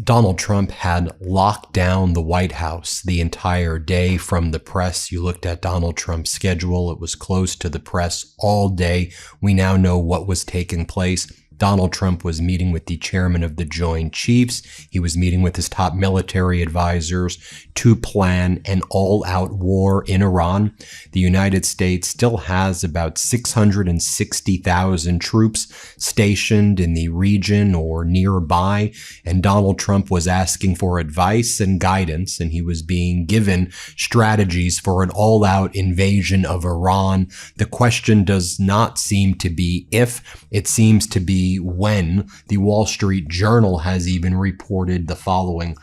Donald Trump had locked down the White House the entire day from the press. You looked at Donald Trump's schedule. It was closed to the press all day. We now know what was taking place. Donald Trump was meeting with the chairman of the Joint Chiefs. He was meeting with his top military advisors to plan an all-out war in Iran. The United States still has about 660,000 troops stationed in the region or nearby, and Donald Trump was asking for advice and guidance, and he was being given strategies for an all-out invasion of Iran. The question does not seem to be if, it seems to be when. The Wall Street Journal has even reported the following.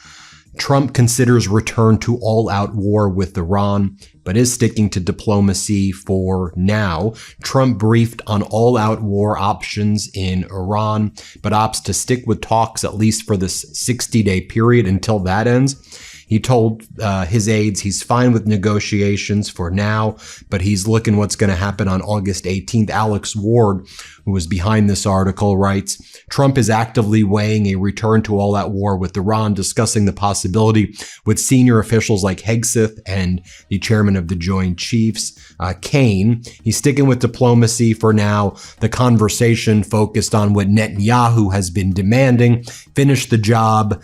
Trump considers return to all-out war with Iran, but is sticking to diplomacy for now. Trump briefed on all-out war options in Iran, but opts to stick with talks at least for this 60-day period until that ends. He told his aides he's fine with negotiations for now, but he's looking what's going to happen on August 18th. Alex Ward, who was behind this article, writes, Trump is actively weighing a return to all-out war with Iran, discussing the possibility with senior officials like Hegseth and the chairman of the Joint Chiefs, Kane. He's sticking with diplomacy for now. The conversation focused on what Netanyahu has been demanding, finish the job,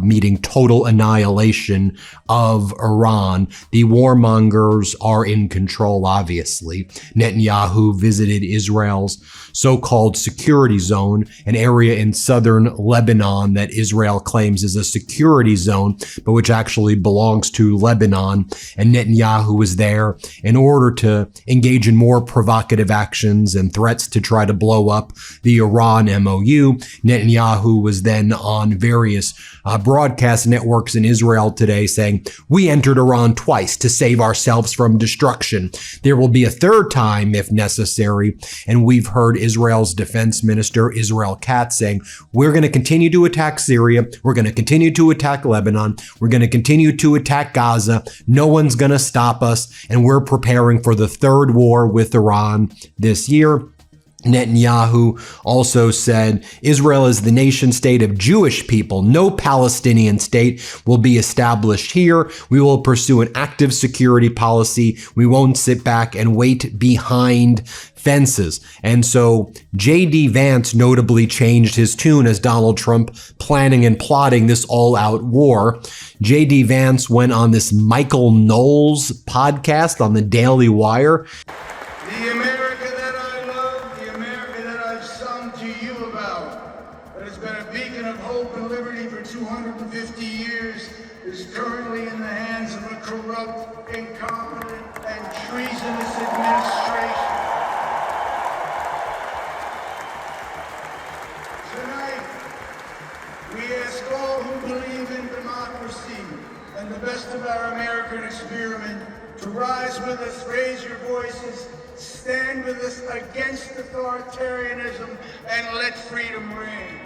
meaning total annihilation of Iran. The warmongers are in control, obviously. Netanyahu visited Israel's so-called security zone, an area in southern Lebanon that Israel claims is a security zone, but which actually belongs to Lebanon. And Netanyahu was there in order to engage in more provocative actions and threats to try to blow up the Iran MOU. Netanyahu was then on various broadcast networks in Israel today saying, we entered Iran twice to save ourselves from destruction. There will be a third time if necessary. And we've heard Israel's defense minister, Israel Katz, saying, we're going to continue to attack Syria. We're going to continue to attack Lebanon. We're going to continue to attack Gaza. No one's going to stop us. And we're preparing for the third war with Iran this year. Netanyahu also said, Israel is the nation state of Jewish people. No Palestinian state will be established here. We will pursue an active security policy. We won't sit back and wait behind fences. And so J.D. Vance notably changed his tune as Donald Trump planning and plotting this all-out war. J.D. Vance went on this Michael Knowles podcast on the Daily Wire. The America that I love, the America that I've sung to you about, that has been a beacon of hope and liberty for 250 years, is currently in the hands of a corrupt, incompetent, and treasonous administration. Tonight, we ask all who believe in democracy and the best of our American experiment to rise with us, raise your voices, stand with us against authoritarianism, and let freedom reign.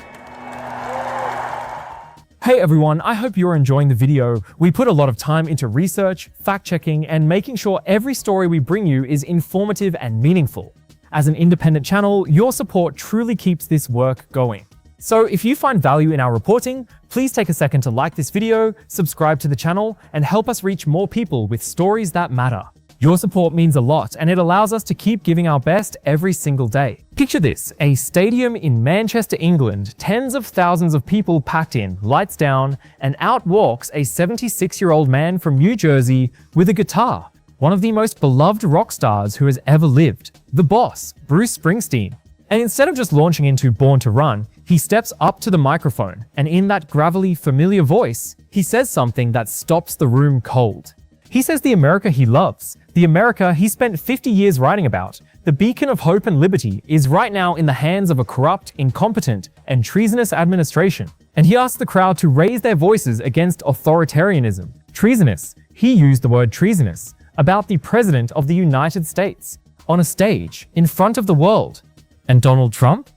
Hey everyone, I hope you're enjoying the video. We put a lot of time into research, fact-checking, and making sure every story we bring you is informative and meaningful. As an independent channel, your support truly keeps this work going. So if you find value in our reporting, please take a second to like this video, subscribe to the channel, and help us reach more people with stories that matter. Your support means a lot, and it allows us to keep giving our best every single day. Picture this, a stadium in Manchester, England, tens of thousands of people packed in, lights down, and out walks a 76-year-old man from New Jersey with a guitar, one of the most beloved rock stars who has ever lived, the boss, Bruce Springsteen. And instead of just launching into Born to Run, he steps up to the microphone, and in that gravelly, familiar voice, he says something that stops the room cold. He says the America he loves, the America he spent 50 years writing about, the beacon of hope and liberty, is right now in the hands of a corrupt, incompetent, and treasonous administration. And he asks the crowd to raise their voices against authoritarianism. Treasonous. He used the word treasonous about the President of the United States, on a stage, in front of the world. And Donald Trump?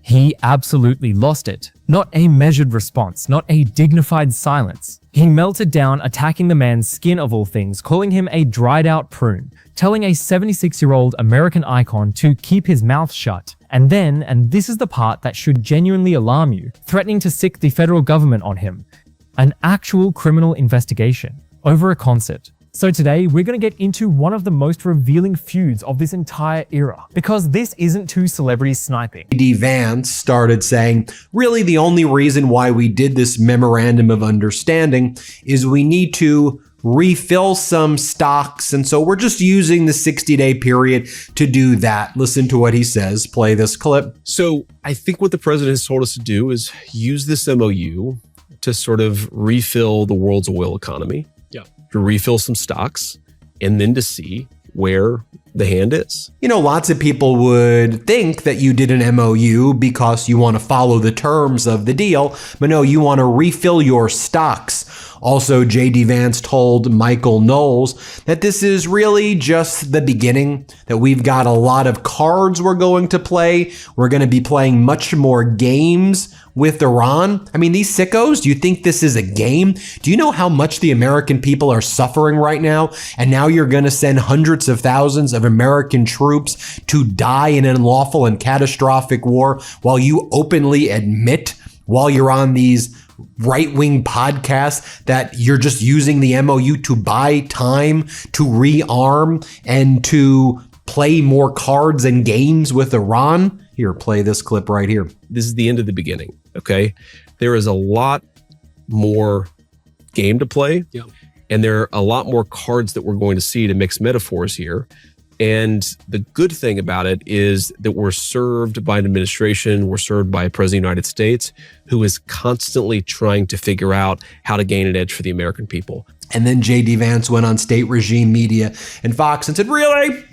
He absolutely lost it. Not a measured response, not a dignified silence. He melted down, attacking the man's skin of all things, calling him a dried out prune, telling a 76-year-old American icon to keep his mouth shut, And then, and this is the part that should genuinely alarm you, threatening to sic the federal government on him. An actual criminal investigation over a concert. So today, we're going to get into one of the most revealing feuds of this entire era, because this isn't two celebrities sniping. J.D. Vance started saying, really the only reason why we did this memorandum of understanding is we need to refill some stocks, and so we're just using the 60-day period to do that. Listen to what he says. Play this clip. So I think what the president has told us to do is use this MOU to sort of refill the world's oil economy. To refill some stocks, and then to see where the hand is. You know, lots of people would think that you did an MOU because you want to follow the terms of the deal, but no, you want to refill your stocks. Also, J.D. Vance told Michael Knowles that this is really just the beginning, that we've got a lot of cards we're going to play. We're going to be playing much more games with Iran. I mean, these sickos, do you think this is a game? Do you know how much the American people are suffering right now? And now you're going to send hundreds of thousands of American troops to die in an unlawful and catastrophic war while you openly admit, while you're on these right-wing podcasts, that you're just using the MOU to buy time, to rearm, and to play more cards and games with Iran? Here, play this clip right here. This is the end of the beginning, okay? There is a lot more game to play, and there are a lot more cards that we're going to see, to mix metaphors here. And the good thing about it is that we're served by an administration, we're served by a president of the United States who is constantly trying to figure out how to gain an edge for the American people. And then J.D. Vance went on state regime media and Fox and said, really?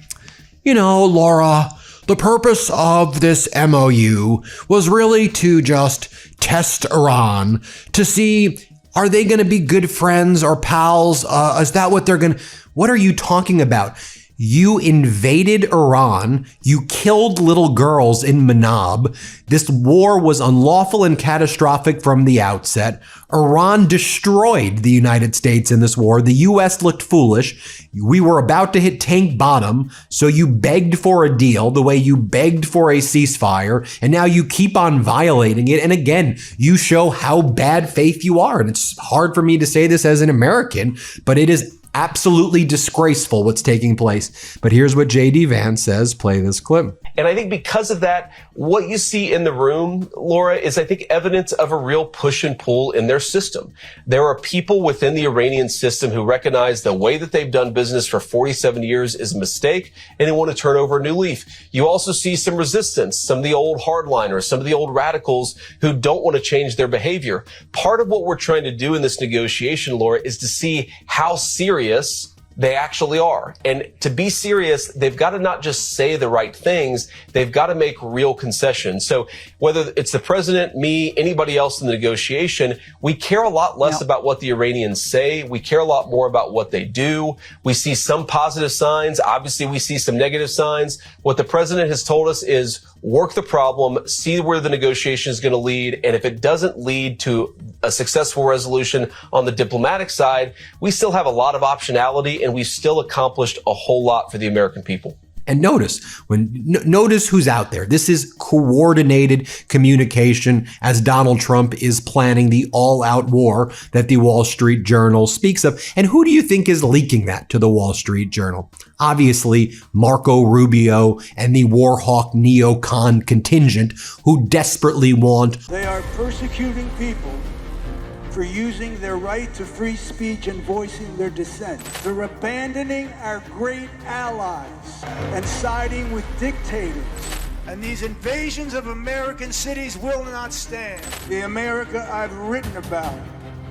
You know, Laura, the purpose of this MOU was really to just test Iran, to see, are they going to be good friends or pals? Is that what they're going to... What are you talking about? You invaded Iran. You killed little girls in Manab. This war was unlawful and catastrophic from the outset. Iran destroyed the United States in this war. The U.S. looked foolish. We were about to hit tank bottom, so you begged for a deal the way you begged for a ceasefire, and now you keep on violating it. And again, you show how bad faith you are. And it's hard for me to say this as an American, but it is absolutely disgraceful what's taking place. But here's what J.D. Vance says. Play this clip. And I think because of that, what you see in the room, Laura, is I think evidence of a real push and pull in their system. There are people within the Iranian system who recognize the way that they've done business for 47 years is a mistake, and they want to turn over a new leaf. You also see some resistance, some of the old hardliners, some of the old radicals who don't want to change their behavior. Part of what we're trying to do in this negotiation, Laura, is to see how serious they actually are. And to be serious, they've got to not just say the right things, they've got to make real concessions. So whether it's the president, me, anybody else in the negotiation, we care a lot less about what the Iranians say. We care a lot more about what they do. We see some positive signs. Obviously, we see some negative signs. What the president has told us is work the problem, see where the negotiation is going to lead. And if it doesn't lead to a successful resolution on the diplomatic side, we still have a lot of optionality and we've still accomplished a whole lot for the American people. And notice who's out there. This is coordinated communication as Donald Trump is planning the all-out war that the Wall Street Journal speaks of. And who do you think is leaking that to the Wall Street Journal? Obviously, Marco Rubio and the Warhawk neocon contingent who desperately want... They are persecuting people for using their right to free speech and voicing their dissent. They're abandoning our great allies and siding with dictators. And these invasions of American cities will not stand. The America I've written about,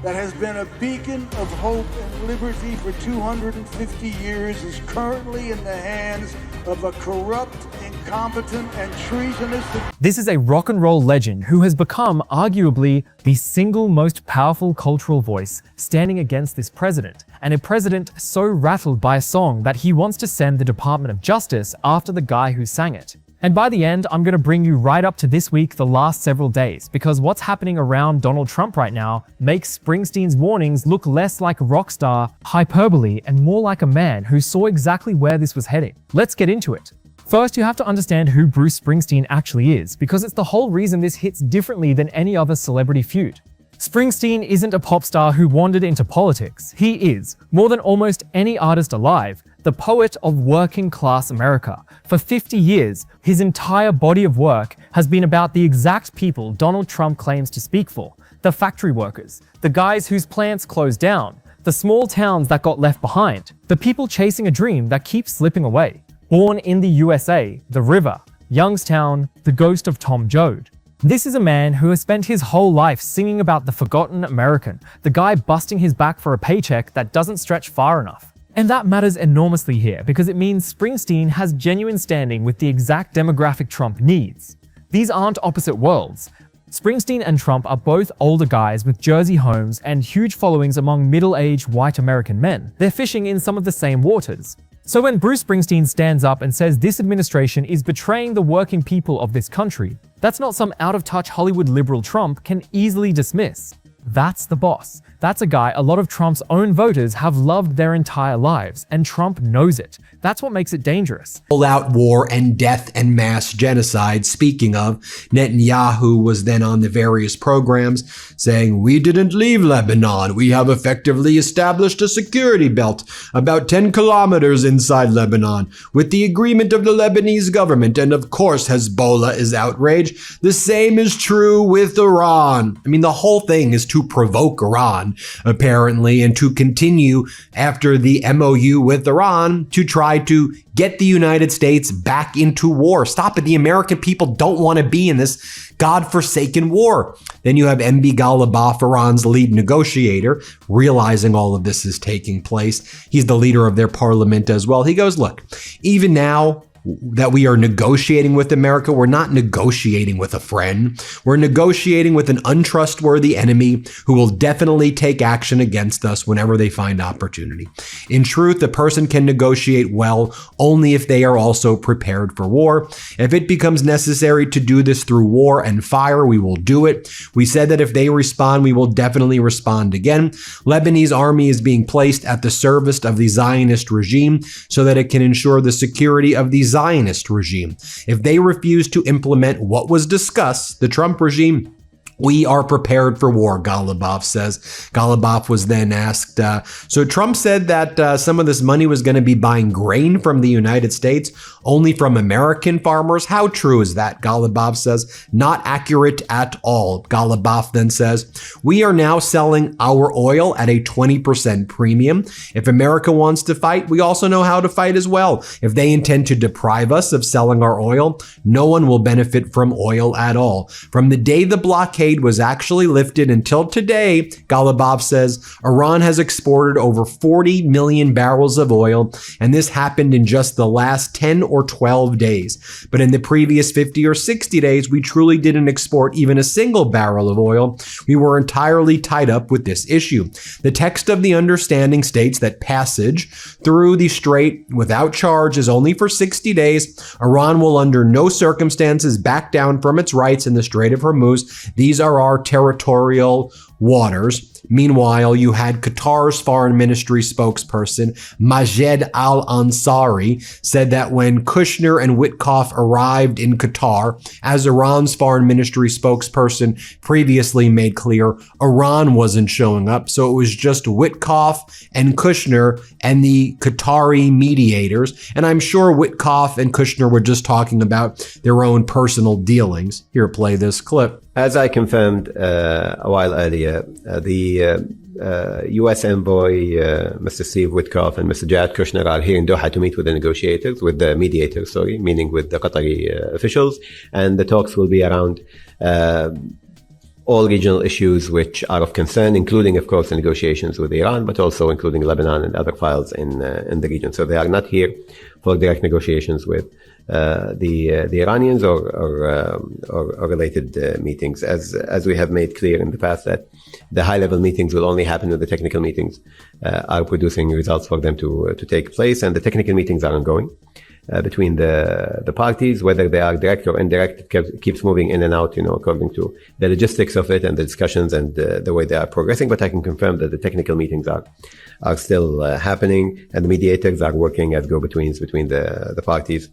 that has been a beacon of hope and liberty for 250 years, is currently in the hands of a corrupt, incompetent, and treasonous... This is a rock and roll legend who has become arguably the single most powerful cultural voice standing against this president, and a president so rattled by a song that he wants to send the Department of Justice after the guy who sang it. And by the end, I'm going to bring you right up to this week, the last several days, because what's happening around Donald Trump right now makes Springsteen's warnings look less like rock star hyperbole and more like a man who saw exactly where this was heading. Let's get into it. First, you have to understand who Bruce Springsteen actually is, because it's the whole reason this hits differently than any other celebrity feud. Springsteen isn't a pop star who wandered into politics. He is, more than almost any artist alive, the poet of working-class America. For 50 years, his entire body of work has been about the exact people Donald Trump claims to speak for: the factory workers, the guys whose plants closed down, the small towns that got left behind, the people chasing a dream that keeps slipping away. Born in the USA, the river, Youngstown, the ghost of Tom Joad. This is a man who has spent his whole life singing about the forgotten American, the guy busting his back for a paycheck that doesn't stretch far enough. And that matters enormously here because it means Springsteen has genuine standing with the exact demographic Trump needs. These aren't opposite worlds. Springsteen and Trump are both older guys with Jersey homes and huge followings among middle-aged white American men. They're fishing in some of the same waters. So when Bruce Springsteen stands up and says this administration is betraying the working people of this country, that's not some out-of-touch Hollywood liberal Trump can easily dismiss. That's the boss. That's a guy a lot of Trump's own voters have loved their entire lives, and Trump knows it. That's what makes it dangerous. All-out war and death and mass genocide. Speaking of, Netanyahu was then on the various programs saying, "We didn't leave Lebanon. We have effectively established a security belt about 10 kilometers inside Lebanon with the agreement of the Lebanese government. And of course, Hezbollah is outraged. The same is true with Iran." I mean, the whole thing is to provoke Iran, apparently, and to continue after the MOU with Iran to try to get the United States back into war. Stop it. The American people don't want to be in this godforsaken war. Then you have MB Ghalibaf, Iran's lead negotiator, realizing all of this is taking place. He's the leader of their parliament as well. He goes, look, even now that we are negotiating with America, we're not negotiating with a friend. We're negotiating with an untrustworthy enemy who will definitely take action against us whenever they find opportunity. In truth, a person can negotiate well only if they are also prepared for war. If it becomes necessary to do this through war and fire, we will do it. We said that if they respond, we will definitely respond again. Lebanese army is being placed at the service of the Zionist regime so that it can ensure the security of the Zionist regime. If they refuse to implement what was discussed, the Trump regime, we are prepared for war, Ghalibaf says. Ghalibaf was then asked, so Trump said that some of this money was going to be buying grain from the United States, only from American farmers. How true is that? Ghalibaf says, not accurate at all. Ghalibaf then says, we are now selling our oil at a 20% premium. If America wants to fight, we also know how to fight as well. If they intend to deprive us of selling our oil, no one will benefit from oil at all. From the day the blockade was actually lifted until today, Ghalibaf says, Iran has exported over 40 million barrels of oil, and this happened in just the last 10 or 12 days. But in the previous 50 or 60 days, we truly didn't export even a single barrel of oil. We were entirely tied up with this issue. The text of the understanding states that passage through the strait without charge is only for 60 days. Iran will under no circumstances back down from its rights in the Strait of Hormuz. These are our territorial waters. Meanwhile, you had Qatar's foreign ministry spokesperson, Majed al-Ansari, said that when Kushner and Witkoff arrived in Qatar, as Iran's foreign ministry spokesperson previously made clear, Iran wasn't showing up. So it was just Witkoff and Kushner and the Qatari mediators. And I'm sure Witkoff and Kushner were just talking about their own personal dealings. Here, play this clip. As I confirmed a while earlier, the U.S. envoy, Mr. Steve Witkoff and Mr. Jared Kushner are here in Doha to meet with the mediators, meaning with the Qatari officials. And the talks will be around all regional issues which are of concern, including, of course, the negotiations with Iran, but also including Lebanon and other files in the region. So they are not here for direct negotiations with the Iranians or related meetings, as we have made clear in the past that the high-level meetings will only happen when the technical meetings are producing results for them to take place, and the technical meetings are ongoing between the parties, whether they are direct or indirect. It keeps moving in and out, according to the logistics of it and the discussions and the way they are progressing. But I can confirm that the technical meetings are still happening, and the mediators are working as go-betweens between the parties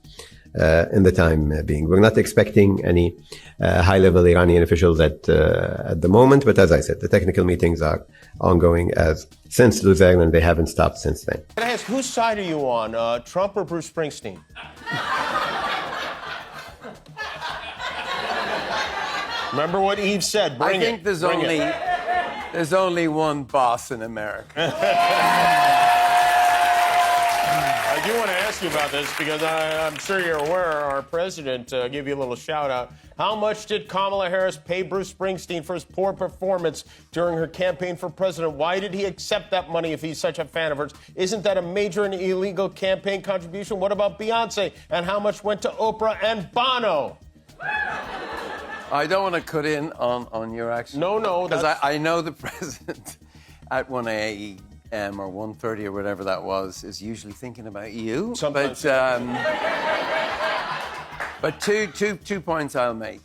in the time being. We're not expecting any high-level Iranian officials at the moment, but as I said, the technical meetings are ongoing since Luzerne, and they haven't stopped since then. Can I ask, whose side are you on, Trump or Bruce Springsteen? Remember what Eve said. Bring I think there's only one boss in America. I do want to ask you about this because I'm sure you're aware our president gave you a little shout out. How much did Kamala Harris pay Bruce Springsteen for his poor performance during her campaign for president? Why did he accept that money if he's such a fan of hers? Isn't that a major and illegal campaign contribution? What about Beyonce? And how much went to Oprah and Bono? I don't want to cut in on your action. No. Because I know the president at 1 a.m. or 1:30 or whatever that was is usually thinking about you. Sometimes. But two points I'll make.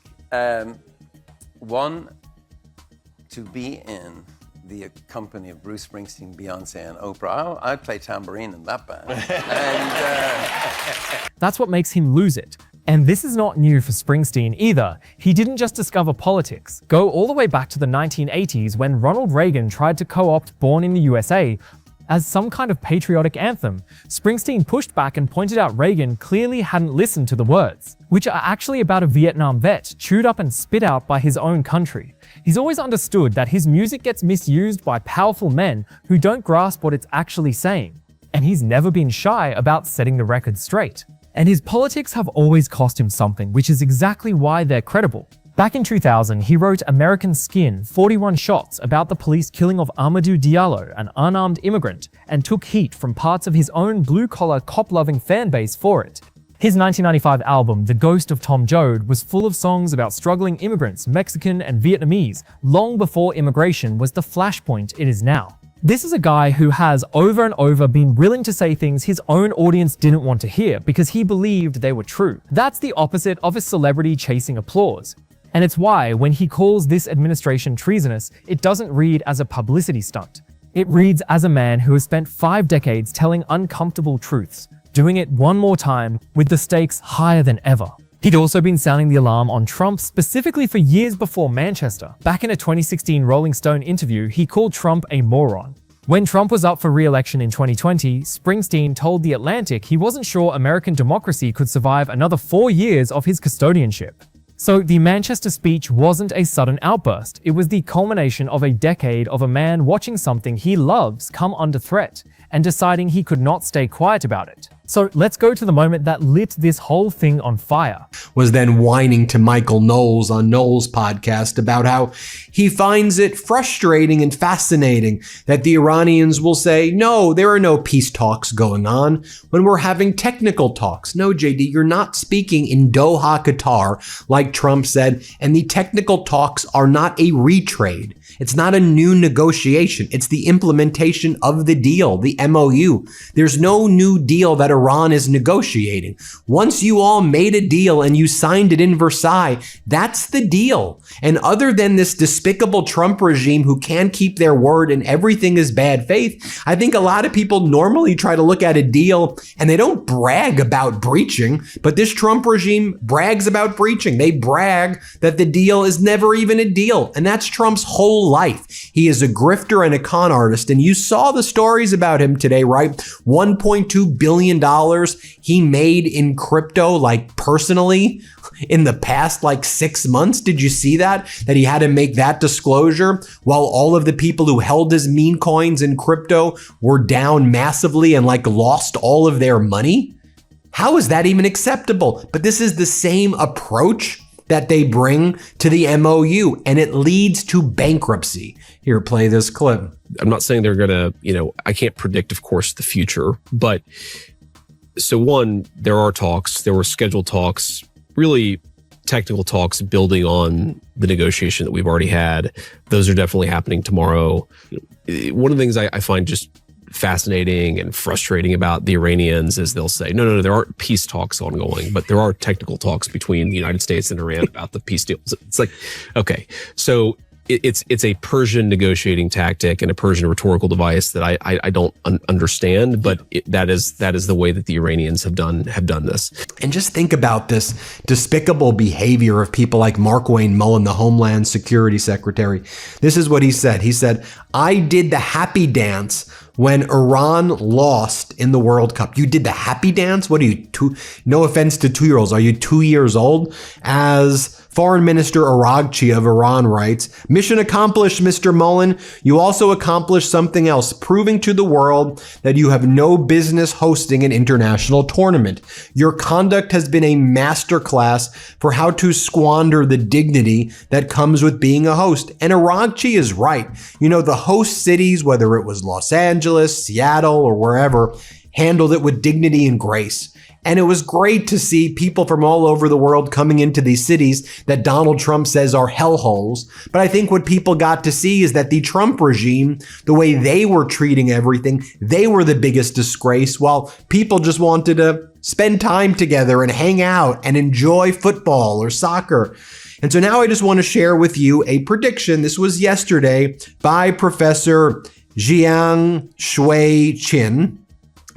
One, to be in the company of Bruce Springsteen, Beyonce, and Oprah. I'd play tambourine in that band. That's what makes him lose it. And this is not new for Springsteen either. He didn't just discover politics. Go all the way back to the 1980s when Ronald Reagan tried to co-opt Born in the USA as some kind of patriotic anthem. Springsteen pushed back and pointed out Reagan clearly hadn't listened to the words, which are actually about a Vietnam vet chewed up and spit out by his own country. He's always understood that his music gets misused by powerful men who don't grasp what it's actually saying. And he's never been shy about setting the record straight. And his politics have always cost him something, which is exactly why they're credible. Back in 2000, he wrote American Skin, 41 Shots about the police killing of Amadou Diallo, an unarmed immigrant, and took heat from parts of his own blue-collar, cop-loving fan base for it. His 1995 album, The Ghost of Tom Joad, was full of songs about struggling immigrants, Mexican and Vietnamese, long before immigration was the flashpoint it is now. This is a guy who has over and over been willing to say things his own audience didn't want to hear because he believed they were true. That's the opposite of a celebrity chasing applause. And it's why, when he calls this administration treasonous, it doesn't read as a publicity stunt. It reads as a man who has spent 5 decades telling uncomfortable truths, doing it one more time with the stakes higher than ever. He'd also been sounding the alarm on Trump specifically for years before Manchester. Back in a 2016 Rolling Stone interview, he called Trump a moron. When Trump was up for re-election in 2020, Springsteen told The Atlantic he wasn't sure American democracy could survive another 4 years of his custodianship. So the Manchester speech wasn't a sudden outburst. It was the culmination of a decade of a man watching something he loves come under threat and deciding he could not stay quiet about it. So let's go to the moment that lit this whole thing on fire. Was then whining to Michael Knowles on Knowles' podcast about how he finds it frustrating and fascinating that the Iranians will say, no, there are no peace talks going on when we're having technical talks. No, JD, you're not speaking in Doha, Qatar, like Trump said, and the technical talks are not a retrade. It's not a new negotiation. It's the implementation of the deal, the MOU. There's no new deal that Iran is negotiating. Once you all made a deal and you signed it in Versailles, that's the deal. And other than this despicable Trump regime who can't keep their word and everything is bad faith, I think a lot of people normally try to look at a deal and they don't brag about breaching, but this Trump regime brags about breaching. They brag that the deal is never even a deal. And that's Trump's whole life. He is a grifter and a con artist. And you saw the stories about him today, right? $1.2 billion he made in crypto, like personally, in the past 6 months. Did you see that? That he had to make that disclosure while all of the people who held his meme coins in crypto were down massively and lost all of their money? How is that even acceptable? But this is the same approach that they bring to the MOU, and it leads to bankruptcy. Here, play this clip. I'm not saying they're going to, I can't predict, of course, the future, but so one, there are talks, there were scheduled talks, really technical talks building on the negotiation that we've already had. Those are definitely happening tomorrow. One of the things I find just fascinating and frustrating about the Iranians is they'll say, no, there aren't peace talks ongoing, but there are technical talks between the United States and Iran about the peace deals. It's like, okay, so it's a Persian negotiating tactic and a Persian rhetorical device that I don't understand, but that is the way that the Iranians have done this. And just think about this despicable behavior of people like Markwayne Mullen, the Homeland Security Secretary. This is what he said. He said, "I did the happy dance when Iran lost in the World Cup." You did the happy dance? What are you, no offense to 2-year-olds, are you 2 years old? As Foreign Minister Araghchi of Iran writes, "Mission accomplished, Mr. Mullen. You also accomplished something else, proving to the world that you have no business hosting an international tournament. Your conduct has been a masterclass for how to squander the dignity that comes with being a host." And Araghchi is right. You know, the host cities, whether it was Los Angeles, Seattle, or wherever, handled it with dignity and grace. And it was great to see people from all over the world coming into these cities that Donald Trump says are hellholes. But I think what people got to see is that the Trump regime, the way they were treating everything, they were the biggest disgrace, while people just wanted to spend time together and hang out and enjoy football or soccer. And so now I just want to share with you a prediction. This was yesterday by Professor Jiang Shui Qin.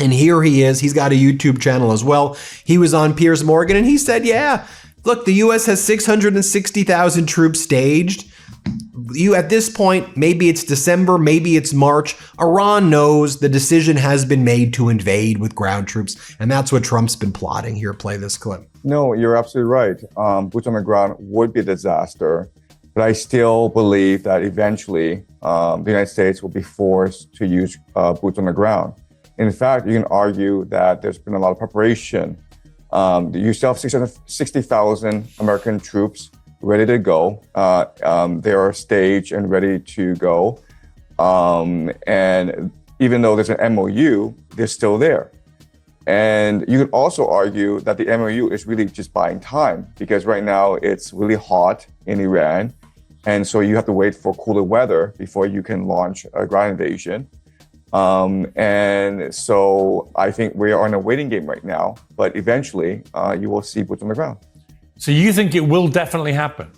And here he is. He's got a YouTube channel as well. He was on Piers Morgan and he said, yeah, look, the U.S. has 660,000 troops staged. At this point, maybe it's December, maybe it's March. Iran knows the decision has been made to invade with ground troops. And that's what Trump's been plotting. Here, play this clip. No, you're absolutely right. Boots on the ground would be a disaster. But I still believe that eventually the United States will be forced to use boots on the ground. In fact, you can argue that there's been a lot of preparation. You still have 660,000 American troops ready to go. They are staged and ready to go. And even though there's an MOU, they're still there. And you could also argue that the MOU is really just buying time, because right now it's really hot in Iran. And so you have to wait for cooler weather before you can launch a ground invasion. And so I think we are in a waiting game right now, but eventually you will see boots on the ground. So you think it will definitely happen?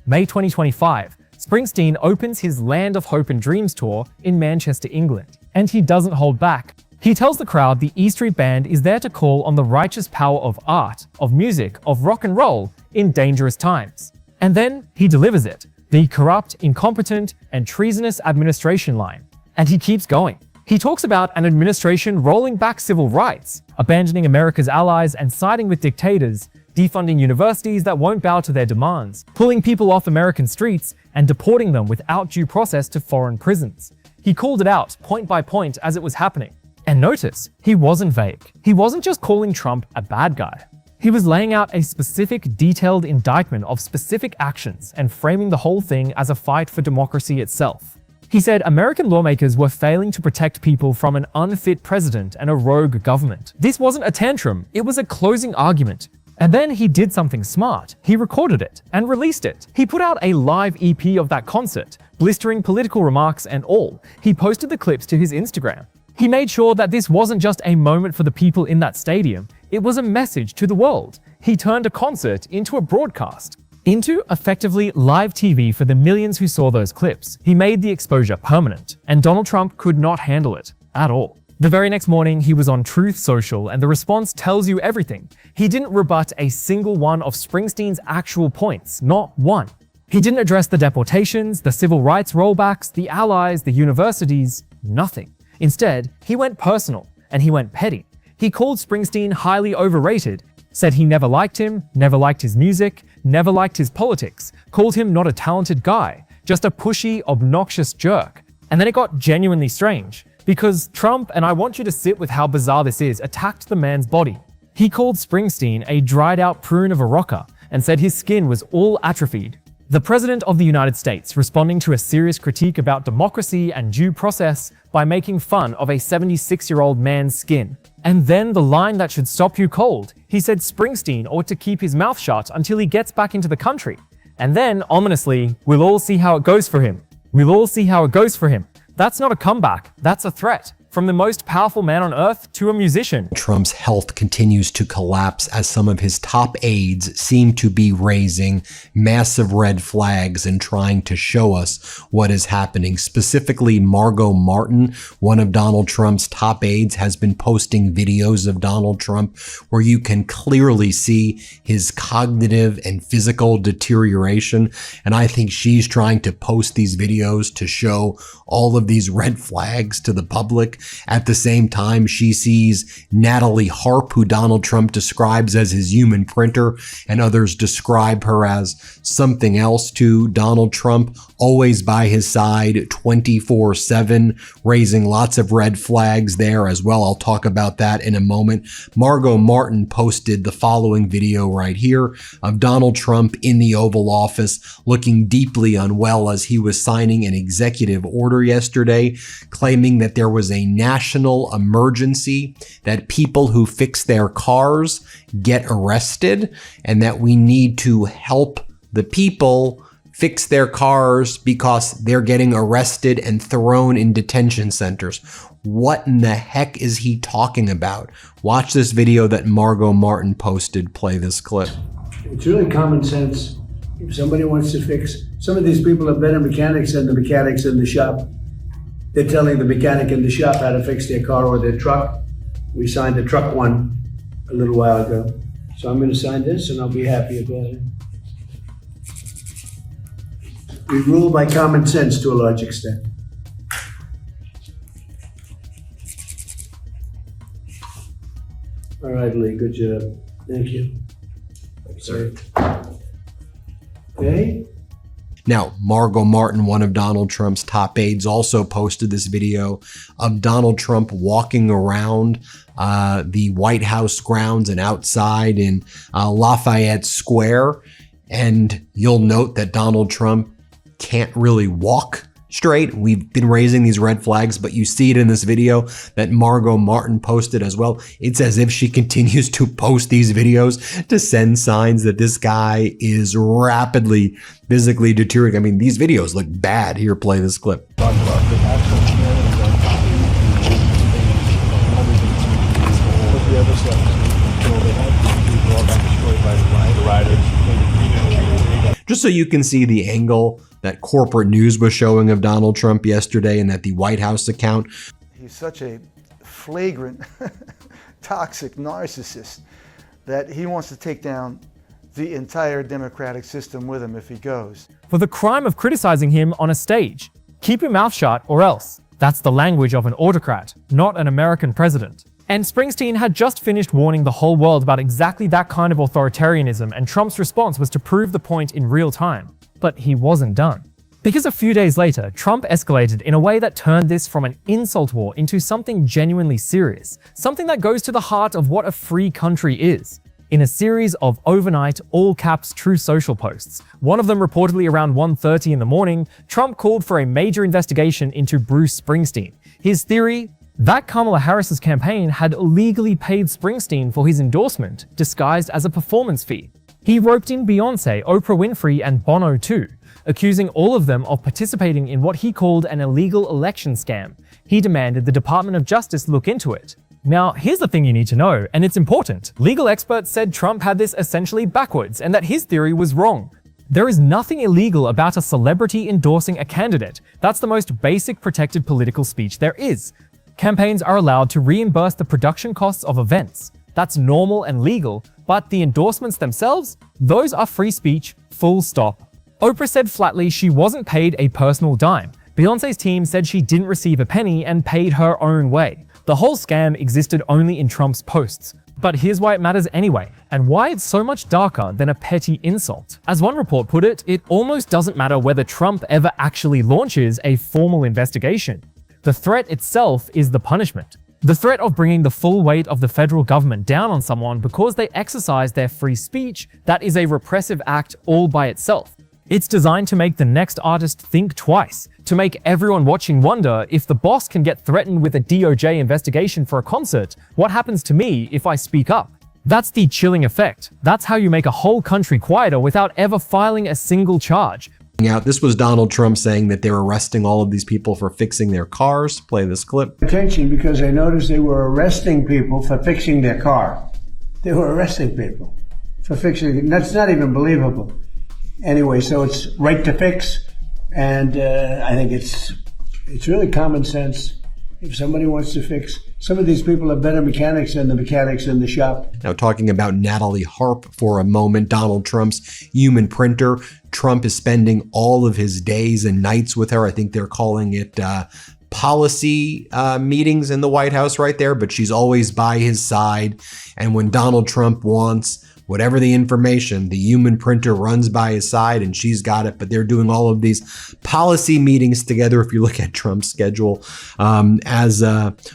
May 2025, Springsteen opens his Land of Hope and Dreams tour in Manchester, England, and he doesn't hold back. He tells the crowd the E Street Band is there to call on the righteous power of art, of music, of rock and roll in dangerous times. And then he delivers it, the corrupt, incompetent, and treasonous administration line. And he keeps going. He talks about an administration rolling back civil rights, abandoning America's allies and siding with dictators, defunding universities that won't bow to their demands, pulling people off American streets and deporting them without due process to foreign prisons. He called it out point by point as it was happening. And notice, he wasn't vague. He wasn't just calling Trump a bad guy. He was laying out a specific, detailed indictment of specific actions and framing the whole thing as a fight for democracy itself. He said American lawmakers were failing to protect people from an unfit president and a rogue government. This wasn't a tantrum, it was a closing argument. And then he did something smart. He recorded it and released it. He put out a live EP of that concert, blistering political remarks and all. He posted the clips to his Instagram. He made sure that this wasn't just a moment for the people in that stadium, it was a message to the world. He turned a concert into a broadcast. Into effectively live TV for the millions who saw those clips. He made the exposure permanent, and Donald Trump could not handle it at all. The very next morning, he was on Truth Social, and the response tells you everything. He didn't rebut a single one of Springsteen's actual points, not one. He didn't address the deportations, the civil rights rollbacks, the allies, the universities, nothing. Instead, he went personal, and he went petty. He called Springsteen highly overrated, said he never liked him, never liked his music, never liked his politics, called him not a talented guy, just a pushy, obnoxious jerk. And then it got genuinely strange, because Trump, and I want you to sit with how bizarre this is, attacked the man's body. He called Springsteen a dried out prune of a rocker and said his skin was all atrophied. The President of the United States responding to a serious critique about democracy and due process by making fun of a 76-year-old man's skin. And then the line that should stop you cold. He said Springsteen ought to keep his mouth shut until he gets back into the country. And then, ominously, we'll all see how it goes for him. We'll all see how it goes for him. That's not a comeback, that's a threat. From the most powerful man on earth to a musician. Trump's health continues to collapse as some of his top aides seem to be raising massive red flags and trying to show us what is happening. Specifically, Margot Martin, one of Donald Trump's top aides, has been posting videos of Donald Trump where you can clearly see his cognitive and physical deterioration. And I think she's trying to post these videos to show all of these red flags to the public. At the same time, she sees Natalie Harp, who Donald Trump describes as his human printer, and others describe her as something else to Donald Trump, always by his side 24/7, raising lots of red flags there as well. I'll talk about that in a moment. Margot Martin posted the following video right here of Donald Trump in the Oval Office looking deeply unwell as he was signing an executive order yesterday, claiming that there was a national emergency, that people who fix their cars get arrested, and that we need to help the people fix their cars because they're getting arrested and thrown in detention centers. What in the heck is he talking about? Watch this video that Margot Martin posted. Play this clip. It's really common sense. If somebody wants to fix, some of these people are better mechanics than the mechanics in the shop. They're telling the mechanic in the shop how to fix their car or their truck. We signed a truck one a little while ago. So I'm going to sign this and I'll be happy about it. We rule by common sense to a large extent. All right, Lee, good job. Thank you. Sorry. Okay. Now, Margot Martin, one of Donald Trump's top aides, also posted this video of Donald Trump walking around the White House grounds and outside in Lafayette Square. And you'll note that Donald Trump can't really walk straight. We've been raising these red flags, but you see it in this video that Margot Martin posted as well. It's as if she continues to post these videos to send signs that this guy is rapidly physically deteriorating. I mean, these videos look bad. Here, play this clip. Just so you can see the angle that corporate news was showing of Donald Trump yesterday and that the White House account. He's such a flagrant, toxic narcissist that he wants to take down the entire democratic system with him if he goes. For the crime of criticizing him on a stage. Keep your mouth shut or else. That's the language of an autocrat, not an American president. And Springsteen had just finished warning the whole world about exactly that kind of authoritarianism, and Trump's response was to prove the point in real time. But he wasn't done. Because a few days later, Trump escalated in a way that turned this from an insult war into something genuinely serious, something that goes to the heart of what a free country is. In a series of overnight, all-caps True Social posts, one of them reportedly around 1:30 in the morning, Trump called for a major investigation into Bruce Springsteen. His theory? That Kamala Harris's campaign had illegally paid Springsteen for his endorsement, disguised as a performance fee. He roped in Beyonce, Oprah Winfrey, and Bono too, accusing all of them of participating in what he called an illegal election scam. He demanded the Department of Justice look into it. Now, here's the thing you need to know, and it's important. Legal experts said Trump had this essentially backwards and that his theory was wrong. There is nothing illegal about a celebrity endorsing a candidate. That's the most basic protected political speech there is. Campaigns are allowed to reimburse the production costs of events. That's normal and legal, but the endorsements themselves, those are free speech, full stop. Oprah said flatly she wasn't paid a personal dime. Beyonce's team said she didn't receive a penny and paid her own way. The whole scam existed only in Trump's posts. But here's why it matters anyway, and why it's so much darker than a petty insult. As one report put it, it almost doesn't matter whether Trump ever actually launches a formal investigation. The threat itself is the punishment. The threat of bringing the full weight of the federal government down on someone because they exercise their free speech, that is a repressive act all by itself. It's designed to make the next artist think twice, to make everyone watching wonder if the boss can get threatened with a DOJ investigation for a concert, what happens to me if I speak up? That's the chilling effect. That's how you make a whole country quieter without ever filing a single charge. out. This was Donald Trump saying that they were arresting all of these people for fixing their cars. Play this clip. Attention, because I noticed they were arresting people for fixing their car. They were arresting people for fixing it. That's not even believable. Anyway, so it's right to fix, and I think it's really common sense. If somebody wants to fix, some of these people are better mechanics than the mechanics in the shop. Now, talking about Natalie Harp for a moment, Donald Trump's human printer. Trump is spending all of his days and nights with her. I think they're calling it policy meetings in the White House right there, but she's always by his side. And when Donald Trump wants whatever the information, the human printer runs by his side and she's got it. But they're doing all of these policy meetings together. If you look at Trump's schedule, as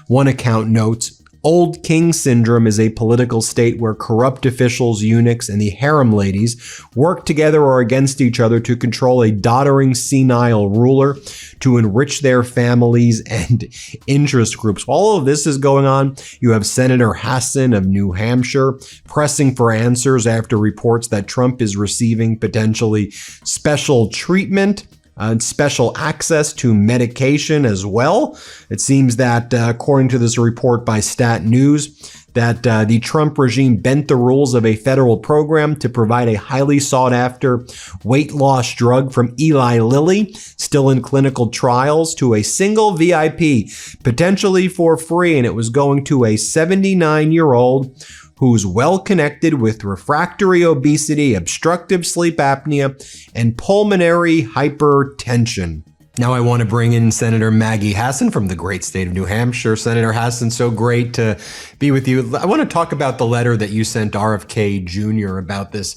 one account notes, Old King Syndrome is a political state where corrupt officials, eunuchs, and the harem ladies work together or against each other to control a doddering, senile ruler to enrich their families and interest groups. While all of this is going on, you have Senator Hassan of New Hampshire pressing for answers after reports that Trump is receiving potentially special treatment and special access to medication as well. It seems that, according to this report by Stat News, that the Trump regime bent the rules of a federal program to provide a highly sought after weight loss drug from Eli Lilly, still in clinical trials, to a single VIP, potentially for free. And it was going to a 79-year-old who's well connected with refractory obesity, obstructive sleep apnea, and pulmonary hypertension. Now I want to bring in Senator Maggie Hassan from the great state of New Hampshire. Senator Hassan, so great to be with you. I want to talk about the letter that you sent RFK Jr. about this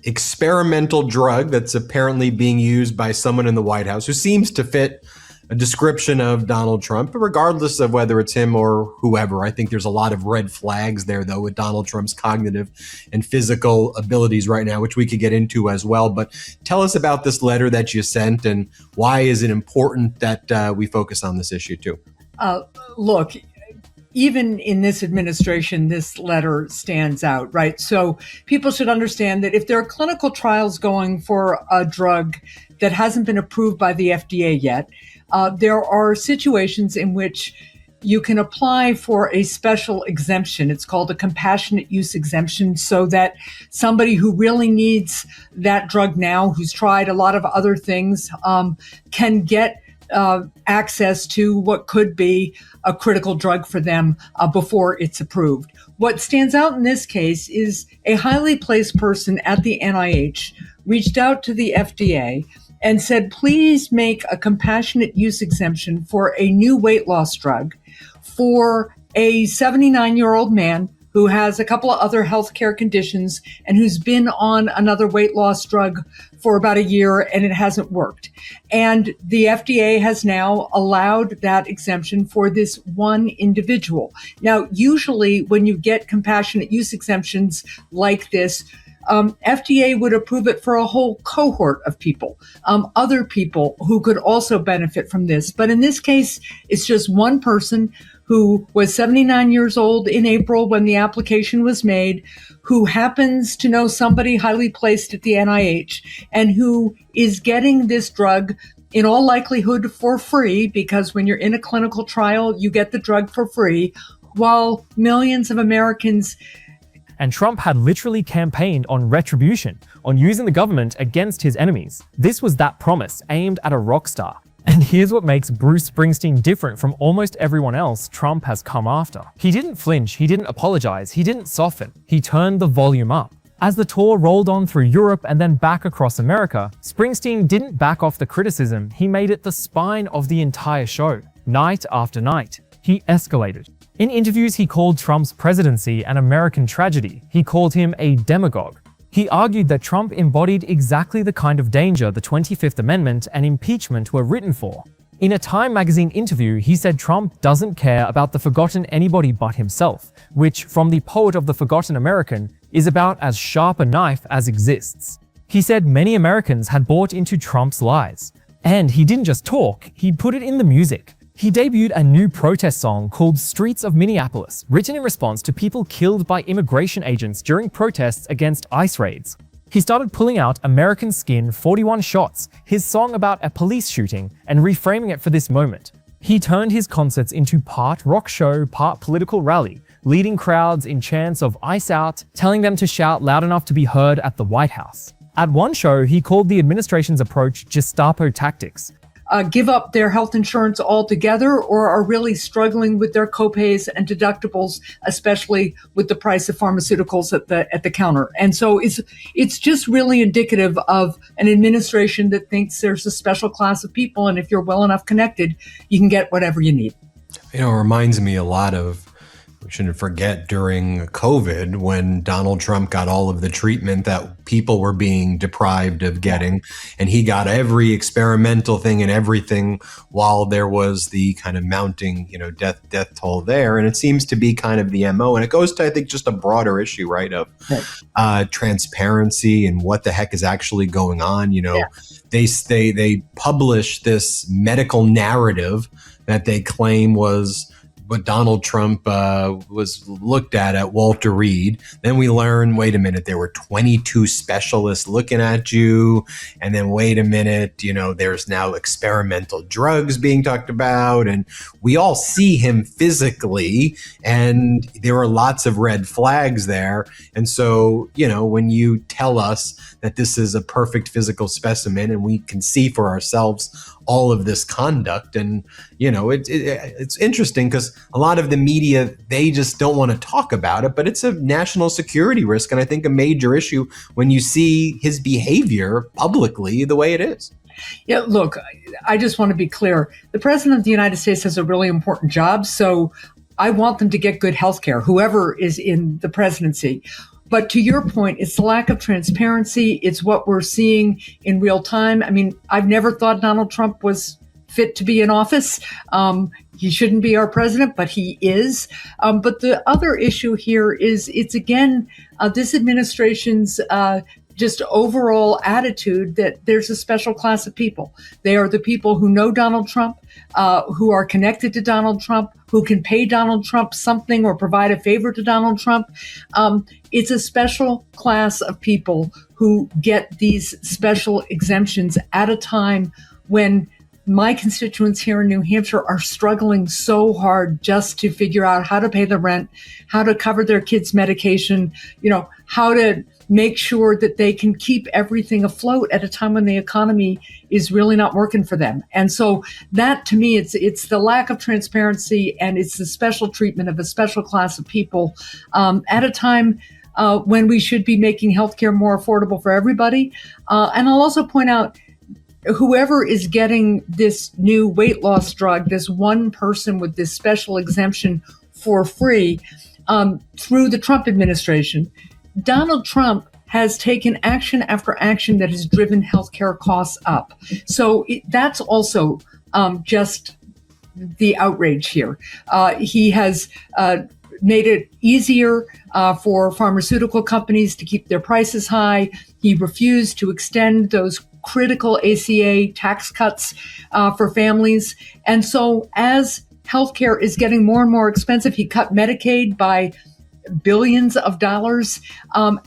experimental drug that's apparently being used by someone in the White House who seems to fit a description of Donald Trump, but regardless of whether it's him or whoever, I think there's a lot of red flags there, though, with Donald Trump's cognitive and physical abilities right now, which we could get into as well. But tell us about this letter that you sent, and why is it important that we focus on this issue too? Look, even in this administration, this letter stands out, right? So people should understand that if there are clinical trials going for a drug that hasn't been approved by the FDA yet, there are situations in which you can apply for a special exemption. It's called a compassionate use exemption, so that somebody who really needs that drug now, who's tried a lot of other things, can get access to what could be a critical drug for them before it's approved. What stands out in this case is a highly placed person at the NIH reached out to the FDA and said, please make a compassionate use exemption for a new weight loss drug for a 79-year-old man who has a couple of other healthcare conditions and who's been on another weight loss drug for about a year and it hasn't worked. And the FDA has now allowed that exemption for this one individual. Now, usually when you get compassionate use exemptions like this, FDA would approve it for a whole cohort of people, other people who could also benefit from this. But in this case, it's just one person who was 79 years old in April when the application was made, who happens to know somebody highly placed at the NIH, and who is getting this drug in all likelihood for free, because when you're in a clinical trial, you get the drug for free, while millions of Americans. And Trump had literally campaigned on retribution, on using the government against his enemies. This was that promise aimed at a rock star. And here's what makes Bruce Springsteen different from almost everyone else Trump has come after. He didn't flinch, he didn't apologize, he didn't soften, he turned the volume up. As the tour rolled on through Europe and then back across America, Springsteen didn't back off the criticism, he made it the spine of the entire show. Night after night, he escalated. In interviews, he called Trump's presidency an American tragedy. He called him a demagogue. He argued that Trump embodied exactly the kind of danger the 25th Amendment and impeachment were written for. In a Time magazine interview, he said Trump doesn't care about the forgotten anybody but himself, which, from the poet of the Forgotten American, is about as sharp a knife as exists. He said many Americans had bought into Trump's lies. And he didn't just talk, he put it in the music. He debuted a new protest song called Streets of Minneapolis, written in response to people killed by immigration agents during protests against ICE raids. He started pulling out American Skin 41 Shots, his song about a police shooting, and reframing it for this moment. He turned his concerts into part rock show, part political rally, leading crowds in chants of "Ice Out," telling them to shout loud enough to be heard at the White House. At one show, he called the administration's approach Gestapo tactics. Give up their health insurance altogether, or are really struggling with their copays and deductibles, especially with the price of pharmaceuticals at the counter. And so it's just really indicative of an administration that thinks there's a special class of people, and if you're well enough connected, you can get whatever you need. You know, it reminds me a lot of, we shouldn't forget, during COVID, when Donald Trump got all of the treatment that people were being deprived of getting, and he got every experimental thing and everything while there was the kind of mounting, death toll there. And it seems to be kind of the MO. And it goes to, I think, just a broader issue, right, of transparency and what the heck is actually going on. They publish this medical narrative that they claim was what Donald Trump was looked at Walter Reed. Then we learn, wait a minute, there were 22 specialists looking at you. And then wait a minute, there's now experimental drugs being talked about. And we all see him physically, and there are lots of red flags there. And so, when you tell us that this is a perfect physical specimen and we can see for ourselves all of this conduct, and it's interesting because a lot of the media, they just don't want to talk about it, but it's a national security risk, and I think a major issue when you see his behavior publicly the way it is. Yeah, look, I just want to be clear. The president of the United States has a really important job, so I want them to get good health care, whoever is in the presidency. But to your point, it's the lack of transparency. It's what we're seeing in real time. I mean, I've never thought Donald Trump was fit to be in office. He shouldn't be our president, but he is. But the other issue here is it's, again, this administration's just overall attitude that there's a special class of people. They are the people who know Donald Trump, who are connected to Donald Trump, who can pay Donald Trump something or provide a favor to Donald Trump. It's a special class of people who get these special exemptions at a time when my constituents here in New Hampshire are struggling so hard just to figure out how to pay the rent, how to cover their kids' medication, how to make sure that they can keep everything afloat at a time when the economy is really not working for them. And so that, to me, it's the lack of transparency, and it's the special treatment of a special class of people at a time when we should be making healthcare more affordable for everybody. And I'll also point out, whoever is getting this new weight loss drug, this one person with this special exemption for free through the Trump administration, Donald Trump has taken action after action that has driven healthcare costs up. So that's also just the outrage here. He has made it easier for pharmaceutical companies to keep their prices high. He refused to extend those critical ACA tax cuts for families. And so as healthcare is getting more and more expensive, he cut Medicaid by billions of dollars.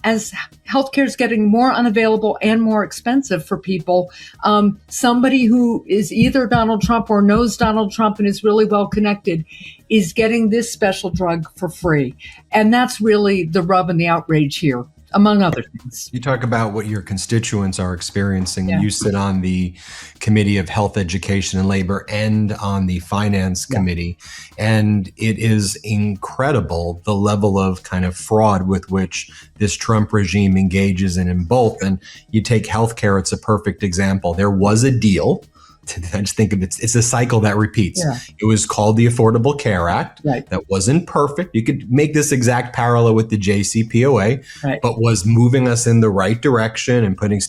As healthcare is getting more unavailable and more expensive for people, somebody who is either Donald Trump or knows Donald Trump and is really well connected is getting this special drug for free. And that's really the rub and the outrage here, among other things. You talk about what your constituents are experiencing. Yeah. You sit on the Committee of Health, Education, and Labor and on the Finance Committee. And it is incredible the level of kind of fraud with which this Trump regime engages in both. And you take healthcare, it's a perfect example. There was a deal. I just think of it's a cycle that repeats. Yeah. It was called the Affordable Care Act. Right. That wasn't perfect. You could make this exact parallel with the JCPOA, Right. but was moving us in the right direction and putting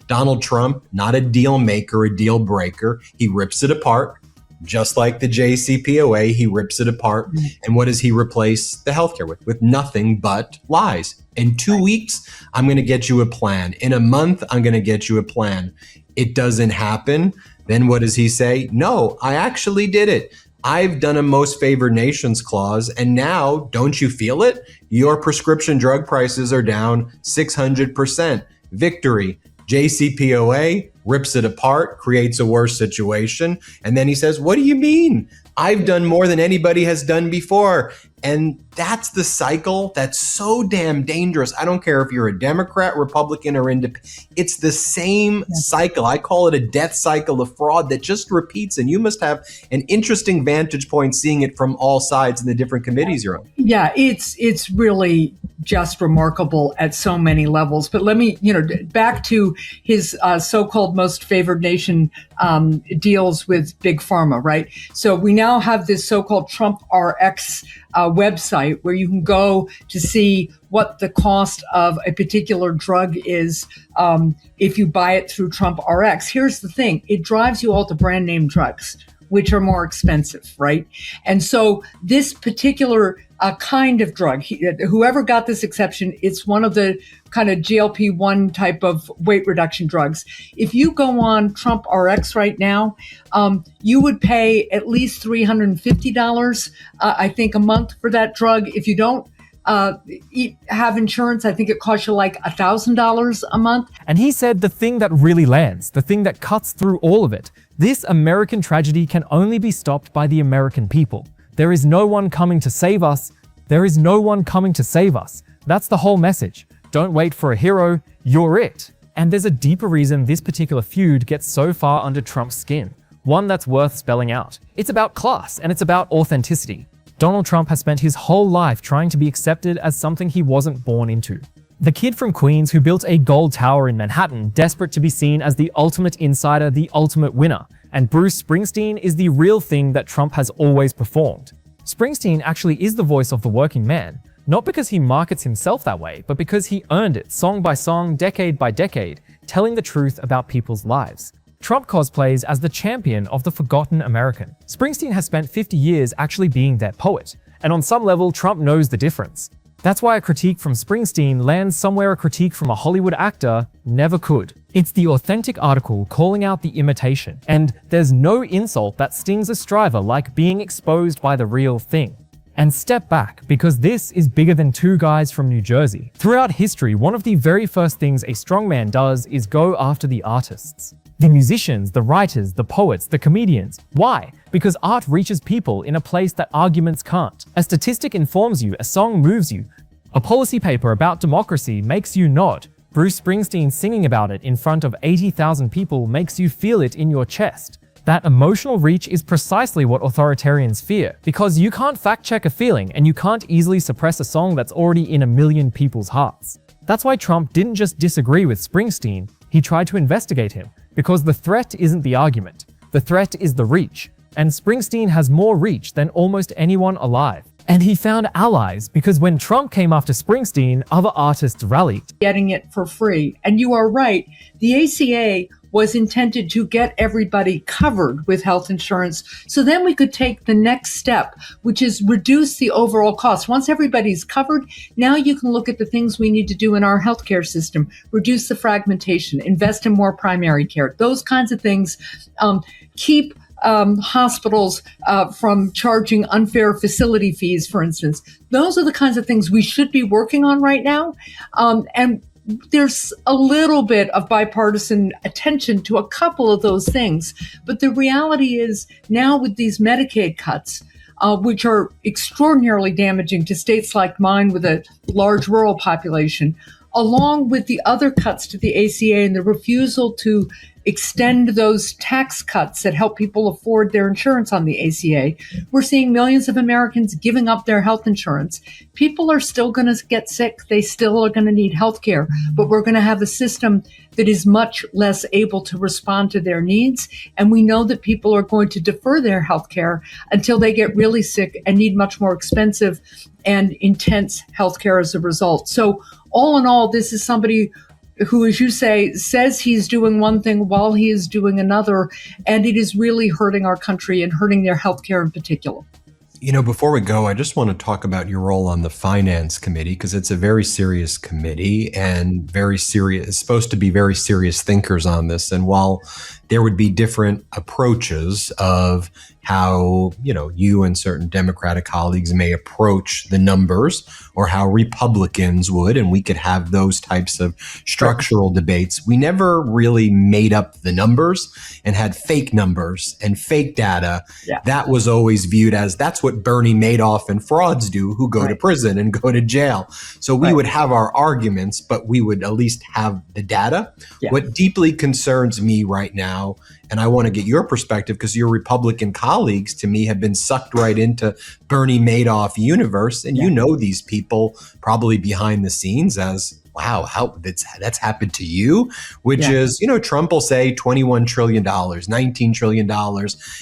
Donald Trump, not a deal maker, a deal breaker. He rips it apart. Just like the JCPOA, he rips it apart. And what does he replace the healthcare with? With nothing but lies. In 2 weeks, I'm going to get you a plan. In a month, I'm going to get you a plan. It doesn't happen. Then what does he say? No, I actually did it. I've done a most favored nations clause. And now, don't you feel it? Your prescription drug prices are down 600%. victory. JCPOA rips it apart, creates a worse situation. And then he says, what do you mean? I've done more than anybody has done before. And that's the cycle that's so damn dangerous. I don't care if you're a Democrat, Republican, or independent. It's the same cycle. I call it a death cycle of fraud that just repeats. And you must have an interesting vantage point seeing it from all sides in the different committees you're on. Yeah, it's really just remarkable at so many levels. But let me, back to his so-called most favored nation deals with Big Pharma, right? So we now have this so-called Trump RX website where you can go to see what the cost of a particular drug is if you buy it through Trump RX. Here's the thing. It drives you all to brand name drugs, which are more expensive, right? And so this particular kind of drug, whoever got this exception, it's one of the kind of GLP-1 type of weight reduction drugs. If you go on Trump RX right now, you would pay at least $350, I think, a month for that drug. If you don't have insurance, I think it costs you like $1,000 a month. And he said the thing that really lands, the thing that cuts through all of it, this American tragedy can only be stopped by the American people. There is no one coming to save us. There is no one coming to save us. That's the whole message. Don't wait for a hero, you're it. And there's a deeper reason this particular feud gets so far under Trump's skin, one that's worth spelling out. It's about class and it's about authenticity. Donald Trump has spent his whole life trying to be accepted as something he wasn't born into. The kid from Queens who built a gold tower in Manhattan, desperate to be seen as the ultimate insider, the ultimate winner. And Bruce Springsteen is the real thing that Trump has always performed. Springsteen actually is the voice of the working man, not because he markets himself that way, but because he earned it song by song, decade by decade, telling the truth about people's lives. Trump cosplays as the champion of the forgotten American. Springsteen has spent 50 years actually being their poet, and on some level, Trump knows the difference. That's why a critique from Springsteen lands somewhere a critique from a Hollywood actor never could. It's the authentic article calling out the imitation, and there's no insult that stings a striver like being exposed by the real thing. And step back, because this is bigger than two guys from New Jersey. Throughout history, one of the very first things a strongman does is go after the artists. The musicians, the writers, the poets, the comedians. Why? Because art reaches people in a place that arguments can't. A statistic informs you, a song moves you. A policy paper about democracy makes you nod. Bruce Springsteen singing about it in front of 80,000 people makes you feel it in your chest. That emotional reach is precisely what authoritarians fear, because you can't fact-check a feeling and you can't easily suppress a song that's already in a million people's hearts. That's why Trump didn't just disagree with Springsteen, he tried to investigate him. Because the threat isn't the argument, the threat is the reach. And Springsteen has more reach than almost anyone alive. And he found allies because when Trump came after Springsteen, other artists rallied. Getting it for free. And you are right, the ACA was intended to get everybody covered with health insurance. So then we could take the next step, which is reduce the overall cost. Once everybody's covered, now you can look at the things we need to do in our healthcare system, reduce the fragmentation, invest in more primary care, those kinds of things, keep hospitals from charging unfair facility fees, for instance. Those are the kinds of things we should be working on right now. And there's a little bit of bipartisan attention to a couple of those things. But the reality is now with these Medicaid cuts, which are extraordinarily damaging to states like mine with a large rural population, along with the other cuts to the ACA and the refusal to extend those tax cuts that help people afford their insurance on the ACA, we're seeing millions of Americans giving up their health insurance. People are still going to get sick. They still are going to need health care, but we're going to have a system that is much less able to respond to their needs. And we know that people are going to defer their health care until they get really sick and need much more expensive and intense health care as a result. So all in all, this is somebody who, as you say, says he's doing one thing while he is doing another, and it is really hurting our country and hurting their healthcare in particular. You know, before we go, I just want to talk about your role on the Finance Committee, because it's a very serious committee and very serious, it's supposed to be very serious thinkers on this. And while there would be different approaches of how, you and certain Democratic colleagues may approach the numbers or how Republicans would, and we could have those types of structural debates. We never really made up the numbers and had fake numbers and fake data. Yeah. That was always viewed as that's what Bernie Madoff and frauds do who go to prison and go to jail. So we would have our arguments, but we would at least have the data. Yeah. What deeply concerns me right now, and I want to get your perspective because your Republican colleagues to me have been sucked right into Bernie Madoff universe. And you know these people probably behind the scenes as, wow, how that's happened to you, which is, Trump will say $21 trillion, $19 trillion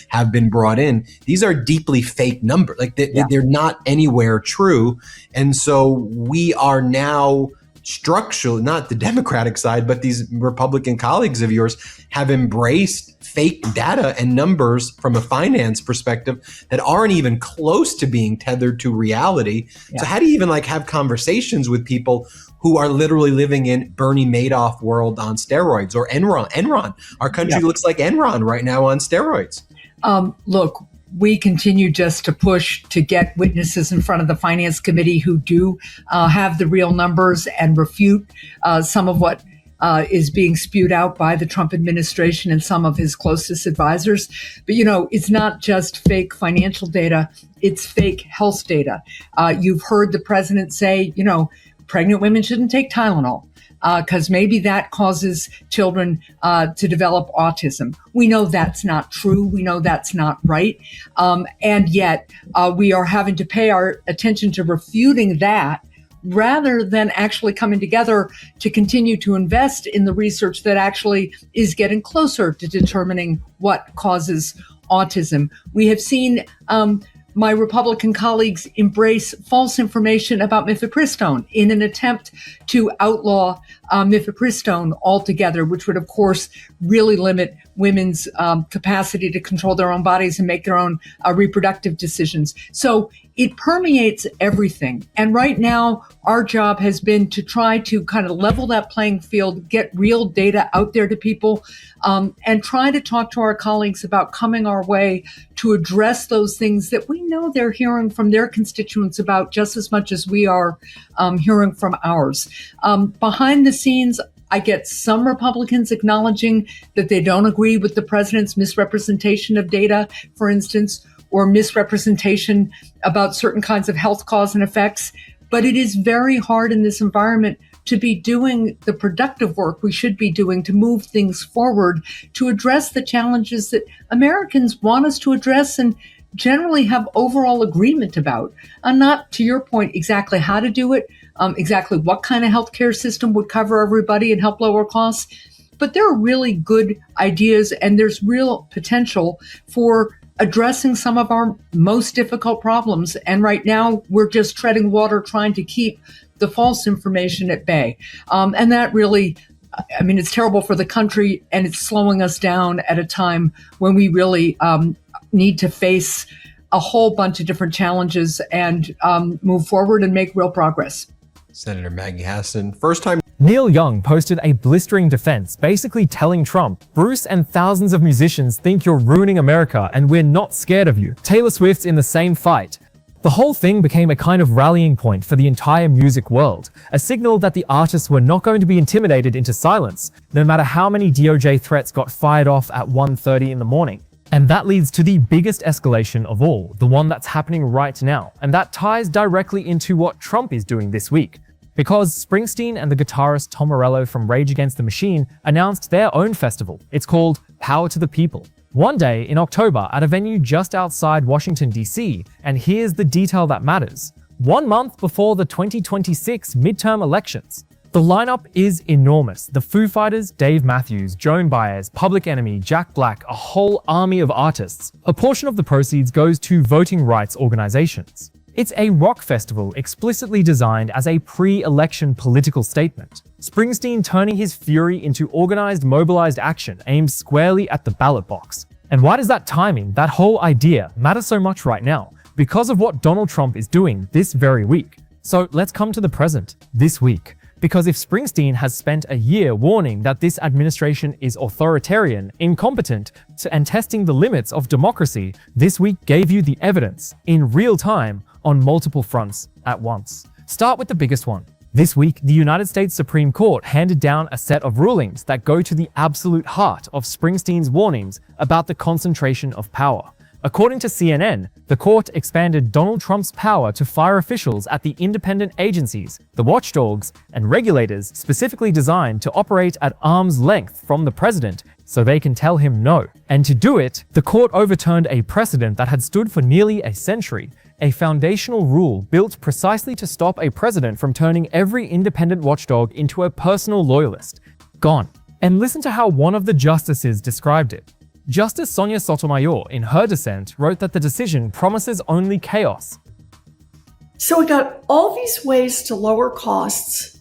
have been brought in. These are deeply fake numbers. Like they're not anywhere true. And so we are now structural, not the Democratic side, but these Republican colleagues of yours have embraced fake data and numbers from a finance perspective that aren't even close to being tethered to reality. So how do you even have conversations with people who are literally living in Bernie Madoff world on steroids, or Enron? Our country looks like Enron right now on steroids. Look, we continue just to push to get witnesses in front of the Finance Committee who do have the real numbers and refute some of what is being spewed out by the Trump administration and some of his closest advisors. But, it's not just fake financial data, it's fake health data. You've heard the president say, pregnant women shouldn't take Tylenol, because maybe that causes children to develop autism. We know that's not true. We know that's not right. And yet we are having to pay our attention to refuting that rather than actually coming together to continue to invest in the research that actually is getting closer to determining what causes autism. We have seen my Republican colleagues embrace false information about mifepristone in an attempt to outlaw mifepristone altogether, which would, of course, really limit women's capacity to control their own bodies and make their own reproductive decisions. So it permeates everything. And right now, our job has been to try to kind of level that playing field, get real data out there to people, and try to talk to our colleagues about coming our way to address those things that we know they're hearing from their constituents about just as much as we are hearing from ours. Behind the scenes, I get some Republicans acknowledging that they don't agree with the president's misrepresentation of data, for instance, or misrepresentation about certain kinds of health cause and effects. But it is very hard in this environment to be doing the productive work we should be doing to move things forward, to address the challenges that Americans want us to address and generally have overall agreement about. And not, to your point, exactly how to do it, exactly what kind of healthcare system would cover everybody and help lower costs. But there are really good ideas, and there's real potential for addressing some of our most difficult problems. And right now, we're just treading water trying to keep the false information at bay. And that really, it's terrible for the country, and it's slowing us down at a time when we really need to face a whole bunch of different challenges and move forward and make real progress. Senator Maggie Hassan, first time. Neil Young posted a blistering defense, basically telling Trump, Bruce and thousands of musicians think you're ruining America and we're not scared of you. Taylor Swift's in the same fight. The whole thing became a kind of rallying point for the entire music world, a signal that the artists were not going to be intimidated into silence, no matter how many DOJ threats got fired off at 1:30 in the morning. And that leads to the biggest escalation of all, the one that's happening right now, and that ties directly into what Trump is doing this week. Because Springsteen and the guitarist Tom Morello from Rage Against the Machine announced their own festival. It's called Power to the People. One day in October at a venue just outside Washington, D.C., and here's the detail that matters. 1 month before the 2026 midterm elections. The lineup is enormous. The Foo Fighters, Dave Matthews, Joan Baez, Public Enemy, Jack Black, a whole army of artists. A portion of the proceeds goes to voting rights organizations. It's a rock festival explicitly designed as a pre-election political statement. Springsteen turning his fury into organized, mobilized action aimed squarely at the ballot box. And why does that timing, that whole idea, matter so much right now? Because of what Donald Trump is doing this very week. So let's come to the present. This week, Because if Springsteen has spent a year warning that this administration is authoritarian, incompetent, and testing the limits of democracy, this week gave you the evidence in real time on multiple fronts at once. Start with the biggest one. This week, the United States Supreme Court handed down a set of rulings that go to the absolute heart of Springsteen's warnings about the concentration of power. According to CNN, the court expanded Donald Trump's power to fire officials at the independent agencies, the watchdogs, and regulators specifically designed to operate at arm's length from the president so they can tell him no. And to do it, the court overturned a precedent that had stood for nearly a century, a foundational rule built precisely to stop a president from turning every independent watchdog into a personal loyalist. Gone. And listen to how one of the justices described it. Justice Sonia Sotomayor, in her dissent, wrote that the decision promises only chaos. So we got all these ways to lower costs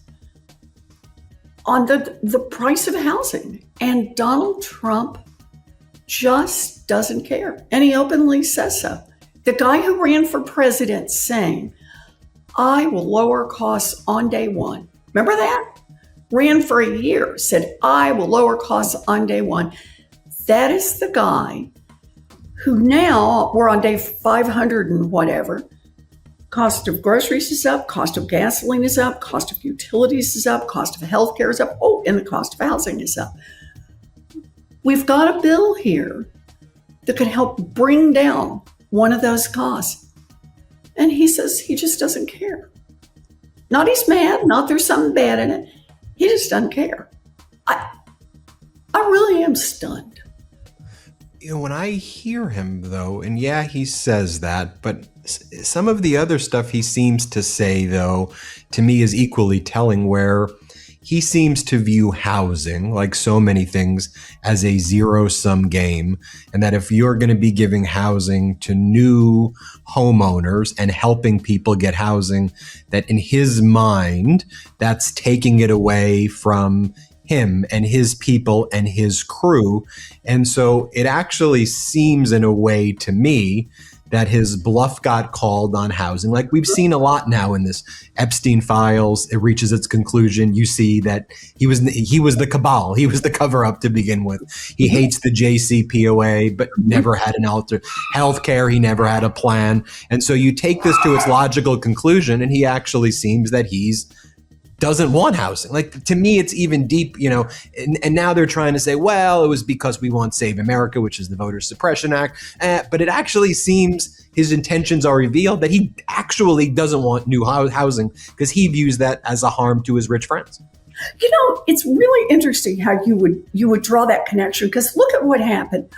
on the price of housing, and Donald Trump just doesn't care, and he openly says so. The guy who ran for president saying, I will lower costs on day one. Remember that? Ran for a year, said, I will lower costs on day one. That is the guy who now we're on day 500 and whatever. Cost of groceries is up, cost of gasoline is up, cost of utilities is up, cost of healthcare is up. Oh, and the cost of housing is up. We've got a bill here that could help bring down one of those costs. And he says he just doesn't care. Not he's mad, not there's something bad in it. He just doesn't care. I really am stunned. You know, when I hear him, though, and yeah, he says that, but some of the other stuff he seems to say, though, to me is equally telling, where he seems to view housing, like so many things, as a zero-sum game, and that if you're going to be giving housing to new homeowners and helping people get housing, that in his mind, that's taking it away from him and his people and his crew. And so it actually seems in a way to me that his bluff got called on housing. Like we've seen a lot now in this Epstein files, it reaches its conclusion. You see that he was the cabal. He was the cover up to begin with. He hates the JCPOA, but never had an healthcare. He never had a plan. And so you take this to its logical conclusion, and he actually seems that he's doesn't want housing. Like, to me, it's even deep, you know, and now they're trying to say, well, it was because we want Save America, which is the Voter Suppression Act. But it actually seems his intentions are revealed that he actually doesn't want new housing because he views that as a harm to his rich friends. You know, it's really interesting how you would draw that connection, because look at what happened.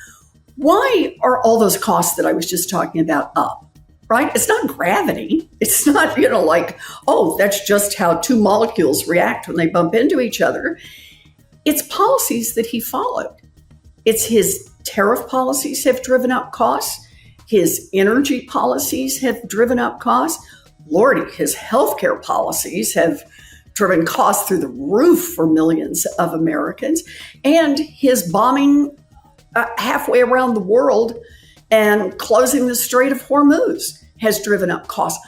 Why are all those costs that I was just talking about up? Right? It's not gravity. It's not, you know, like, oh, that's just how two molecules react when they bump into each other. It's policies that he followed. It's his tariff policies have driven up costs. His energy policies have driven up costs. Lordy, his healthcare policies have driven costs through the roof for millions of Americans. And his bombing halfway around the world and closing the Strait of Hormuz has driven up costs.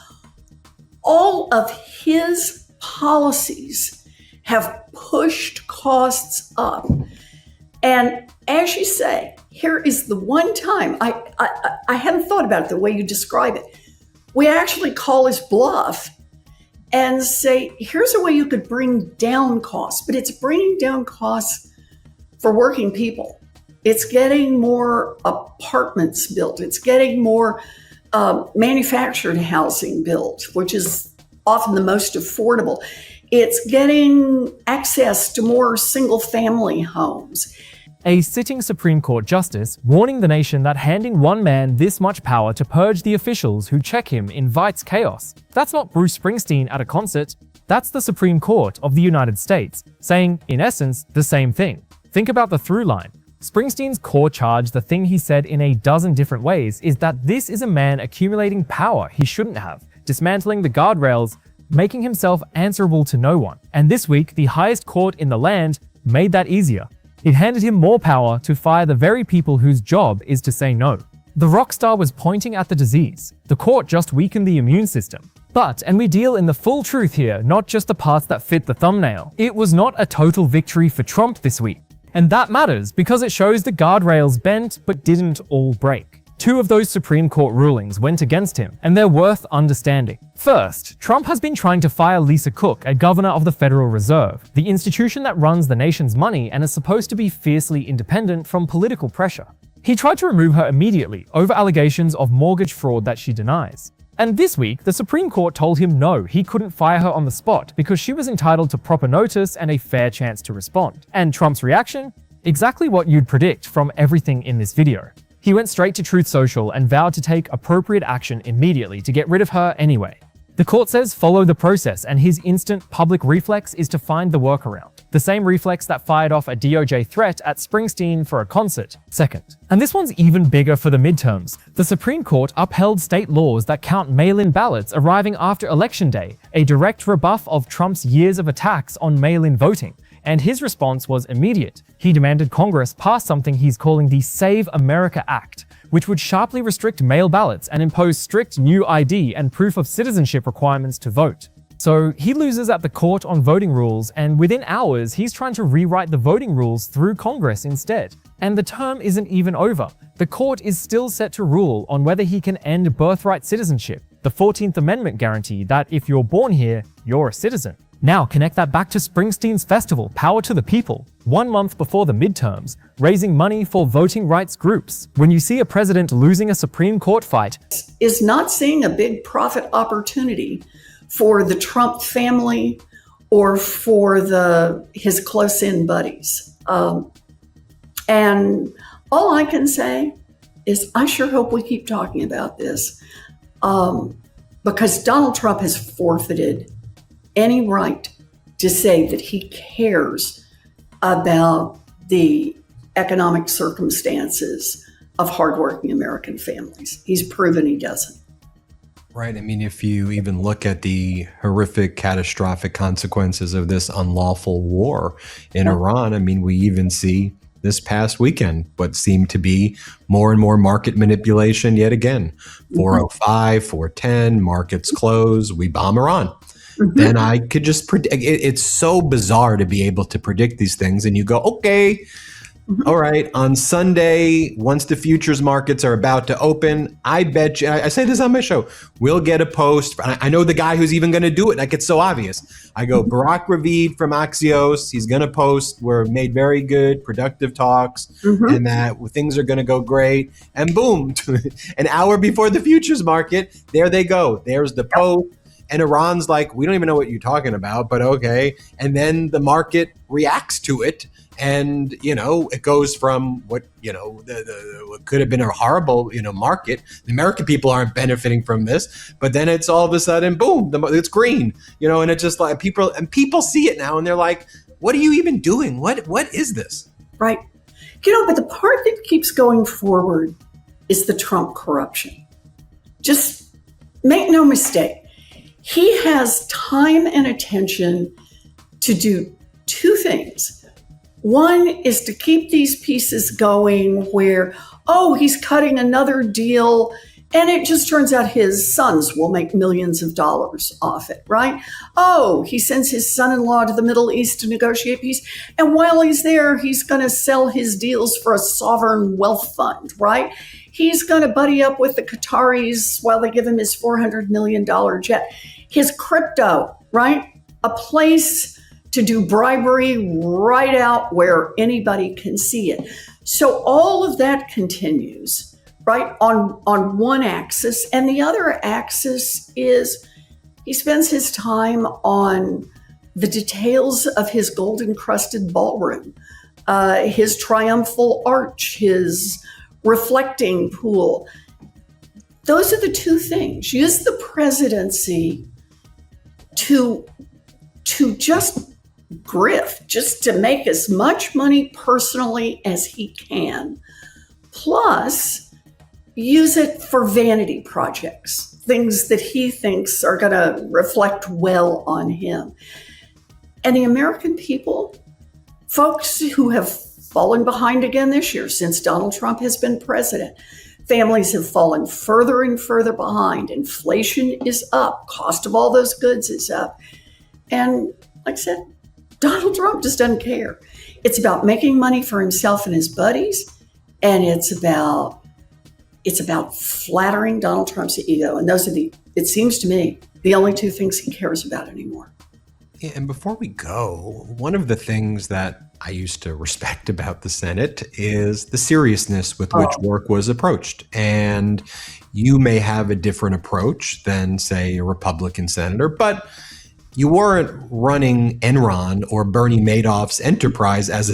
All of his policies have pushed costs up. And as you say, here is the one time, I hadn't thought about it the way you describe it. We actually call his bluff and say, here's a way you could bring down costs, but it's bringing down costs for working people. It's getting more apartments built. It's getting more manufactured housing built, which is often the most affordable. It's getting access to more single-family homes. A sitting Supreme Court justice warning the nation that handing one man this much power to purge the officials who check him invites chaos. That's not Bruce Springsteen at a concert. That's the Supreme Court of the United States, saying, in essence, the same thing. Think about the through line. Springsteen's core charge, the thing he said in a dozen different ways, is that this is a man accumulating power he shouldn't have, dismantling the guardrails, making himself answerable to no one. And this week, the highest court in the land made that easier. It handed him more power to fire the very people whose job is to say no. The rock star was pointing at the disease. The court just weakened the immune system. But, and we deal in the full truth here, not just the parts that fit the thumbnail, it was not a total victory for Trump this week. And that matters because it shows the guardrails bent but didn't all break. 2 of those Supreme Court rulings went against him, and they're worth understanding. First, Trump has been trying to fire Lisa Cook, a governor of the Federal Reserve, the institution that runs the nation's money and is supposed to be fiercely independent from political pressure. He tried to remove her immediately over allegations of mortgage fraud that she denies. And this week, the Supreme Court told him no, he couldn't fire her on the spot because she was entitled to proper notice and a fair chance to respond. And Trump's reaction? Exactly what you'd predict from everything in this video. He went straight to Truth Social and vowed to take appropriate action immediately to get rid of her anyway. The court says follow the process, and his instant public reflex is to find the workaround. The same reflex that fired off a DOJ threat at Springsteen for a concert. Second. And this one's even bigger for the midterms. The Supreme Court upheld state laws that count mail-in ballots arriving after Election Day, a direct rebuff of Trump's years of attacks on mail-in voting. And his response was immediate. He demanded Congress pass something he's calling the Save America Act, which would sharply restrict mail ballots and impose strict new ID and proof of citizenship requirements to vote. So he loses at the court on voting rules, and within hours, he's trying to rewrite the voting rules through Congress instead. And the term isn't even over. The court is still set to rule on whether he can end birthright citizenship, the 14th Amendment guarantee that if you're born here, you're a citizen. Now connect that back to Springsteen's festival, Power to the People, 1 month before the midterms, raising money for voting rights groups. When you see a president losing a Supreme Court fight, is not seeing a big profit opportunity for the Trump family or for his close-in buddies. And all I can say is I sure hope we keep talking about this because Donald Trump has forfeited any right to say that he cares about the economic circumstances of hardworking American families. He's proven he doesn't. Right. I mean, if you even look at the horrific, catastrophic consequences of this unlawful war in Iran, I mean, we even see this past weekend what seemed to be more and more market manipulation yet again. 405, 410, markets close, we bomb Iran. Then I could just predict. It's so bizarre to be able to predict these things. And you go, okay, all right, on Sunday, once the futures markets are about to open, I bet you, I say this on my show, we'll get a post. I know the guy who's even going to do it. Like, it's so obvious. I go, Barack Ravid from Axios, he's going to post, we're made very good, productive talks, and that things are going to go great. And boom, an hour before the futures market, there they go. There's the post. And Iran's like, we don't even know what you're talking about, but okay. And then the market reacts to it. And, you know, it goes from what, you know, what could have been a horrible, you know, market. The American people aren't benefiting from this. But then it's all of a sudden, boom, it's green, you know, and it's just like people see it now and they're like, what are you even doing? What is this? Right. You know, but the part that keeps going forward is the Trump corruption. Just make no mistake. He has time and attention to do 2 things. One is to keep these pieces going where, oh, he's cutting another deal, and it just turns out his sons will make millions of dollars off it, right? Oh, he sends his son-in-law to the Middle East to negotiate peace, and while he's there, he's going to sell his deals for a sovereign wealth fund, right? He's going to buddy up with the Qataris while they give him his $400 million jet. His crypto, right? A place to do bribery right out where anybody can see it. So all of that continues, right, on one axis. And the other axis is he spends his time on the details of his gold-encrusted ballroom, his triumphal arch, his reflecting pool. Those are the 2 things. Use the presidency to just grift, just to make as much money personally as he can, plus use it for vanity projects, things that he thinks are going to reflect well on him. And the American people, folks who have fallen behind again this year since Donald Trump has been president, Families have fallen further and further behind. Inflation is up. Cost of all those goods is up. And like I said, Donald Trump just doesn't care. It's about making money for himself and his buddies. And it's about flattering Donald Trump's ego. And those are it seems to me, the only two things he cares about anymore. Yeah, and before we go, one of the things that I used to respect about the Senate is the seriousness with which work was approached. And you may have a different approach than, say, a Republican senator, but you weren't running Enron or Bernie Madoff's enterprise as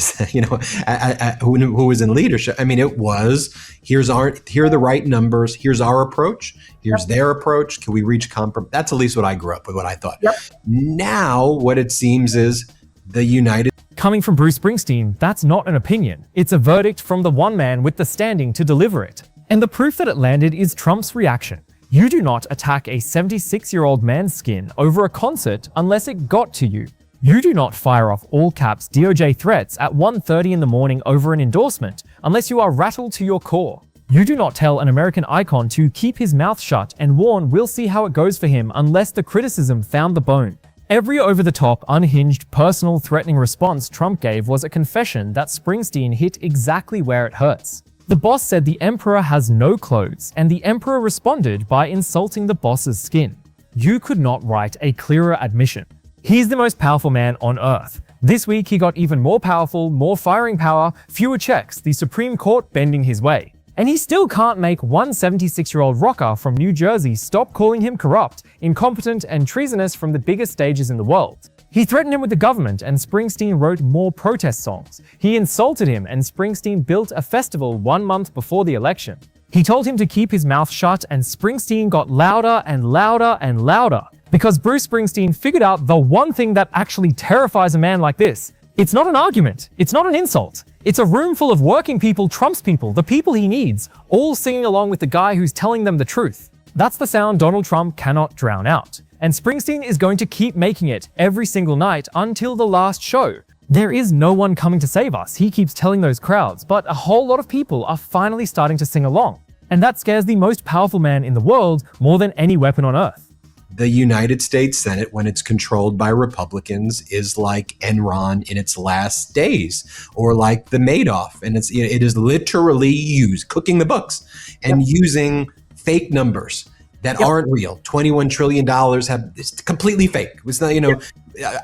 who was in leadership. I mean, it was, here are the right numbers. Here's our approach. Here's their approach. Can we reach compromise? That's at least what I grew up with, what I thought. Yep. Now, what it seems is the United. Coming from Bruce Springsteen, that's not an opinion. It's a verdict from the one man with the standing to deliver it. And the proof that it landed is Trump's reaction. You do not attack a 76-year-old man's skin over a concert unless it got to you. You do not fire off all caps DOJ threats at 1:30 in the morning over an endorsement unless you are rattled to your core. You do not tell an American icon to keep his mouth shut and warn we'll see how it goes for him unless the criticism found the bone. Every over-the-top, unhinged, personal, threatening response Trump gave was a confession that Springsteen hit exactly where it hurts. The boss said the emperor has no clothes, and the emperor responded by insulting the boss's skin. You could not write a clearer admission. He's the most powerful man on earth. This week he got even more powerful, more firing power, fewer checks, the Supreme Court bending his way. And he still can't make one 76-year-old rocker from New Jersey stop calling him corrupt, incompetent, and treasonous from the biggest stages in the world. He threatened him with the government, and Springsteen wrote more protest songs. He insulted him, and Springsteen built a festival 1 month before the election. He told him to keep his mouth shut, and Springsteen got louder and louder and louder. Because Bruce Springsteen figured out the one thing that actually terrifies a man like this. It's not an argument. It's not an insult. It's a room full of working people, Trump's people, the people he needs, all singing along with the guy who's telling them the truth. That's the sound Donald Trump cannot drown out. And Springsteen is going to keep making it every single night until the last show. There is no one coming to save us, he keeps telling those crowds, but a whole lot of people are finally starting to sing along. And that scares the most powerful man in the world more than any weapon on earth. The United States Senate, when it's controlled by Republicans, is like Enron in its last days, or like the Madoff, and it is literally cooking the books and using fake numbers that aren't real. $21 trillion it's completely fake. It's not,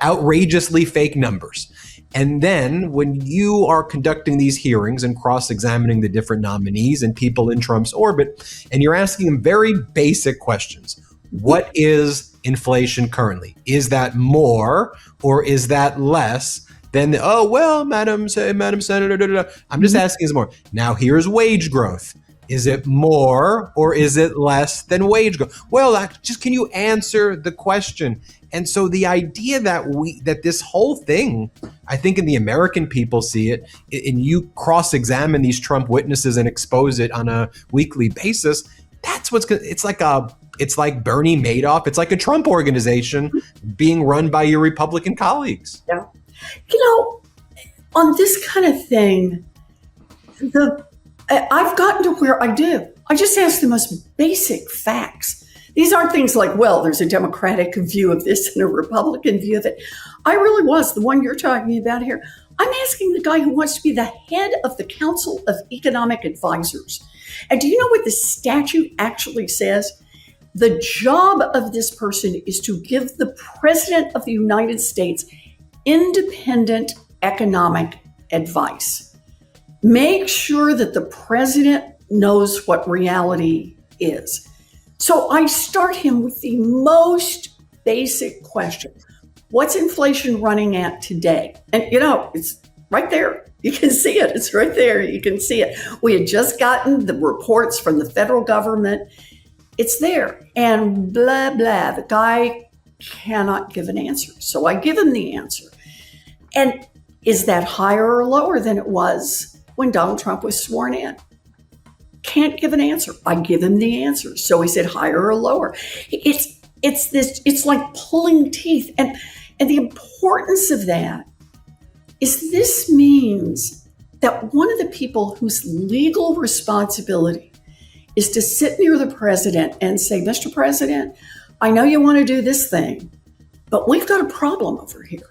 outrageously fake numbers. And then when you are conducting these hearings and cross-examining the different nominees and people in Trump's orbit, and you're asking them very basic questions. What is inflation currently? Is that more or is that less than Madam Senator, I'm just asking is more. Now here's wage growth. Is it more or is it less than wage growth? Well, can you answer the question? And so the idea that this whole thing, I think in the American people see it, and you cross-examine these Trump witnesses and expose it on a weekly basis, that's it's like Bernie Madoff. It's like a Trump organization being run by your Republican colleagues. Yeah. On this kind of thing, I've gotten to where I do. I just ask the most basic facts. These aren't things like, there's a Democratic view of this and a Republican view of it. I really was the one you're talking about here. I'm asking the guy who wants to be the head of the Council of Economic Advisors. And do you know what the statute actually says? The job of this person is to give the President of the United States independent economic advice. Make sure that the President knows what reality is. So I start him with the most basic question. What's inflation running at today? And it's right there. You can see it. It's right there. You can see it. We had just gotten the reports from the federal government. It's there. And blah, blah. The guy cannot give an answer. So I give him the answer. And is that higher or lower than it was when Donald Trump was sworn in? Can't give an answer. I give him the answer. So he said higher or lower. It's like pulling teeth. And the importance of that is this means that one of the people whose legal responsibility is to sit near the president and say, Mr. President, I know you want to do this thing, but we've got a problem over here.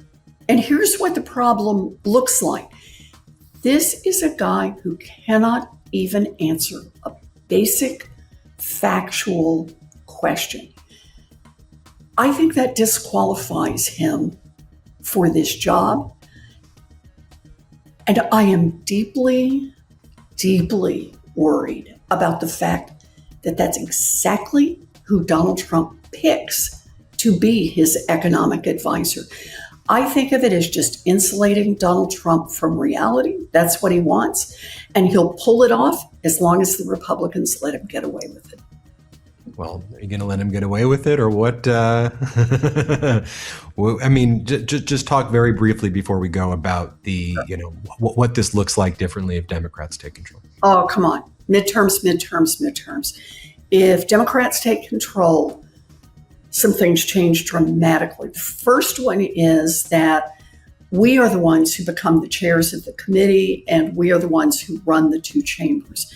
And here's what the problem looks like. This is a guy who cannot even answer a basic factual question. I think that disqualifies him for this job. And I am deeply, deeply worried about the fact that that's exactly who Donald Trump picks to be his economic advisor. I think of it as just insulating Donald Trump from reality. That's what he wants. And he'll pull it off as long as the Republicans let him get away with it. Well, are you going to let him get away with it or what? Well, I mean, just talk very briefly before we go about the, what this looks like differently if Democrats take control. Oh, come on. Midterms. If Democrats take control, some things change dramatically. The first one is that we are the ones who become the chairs of the committee, and we are the ones who run the two chambers.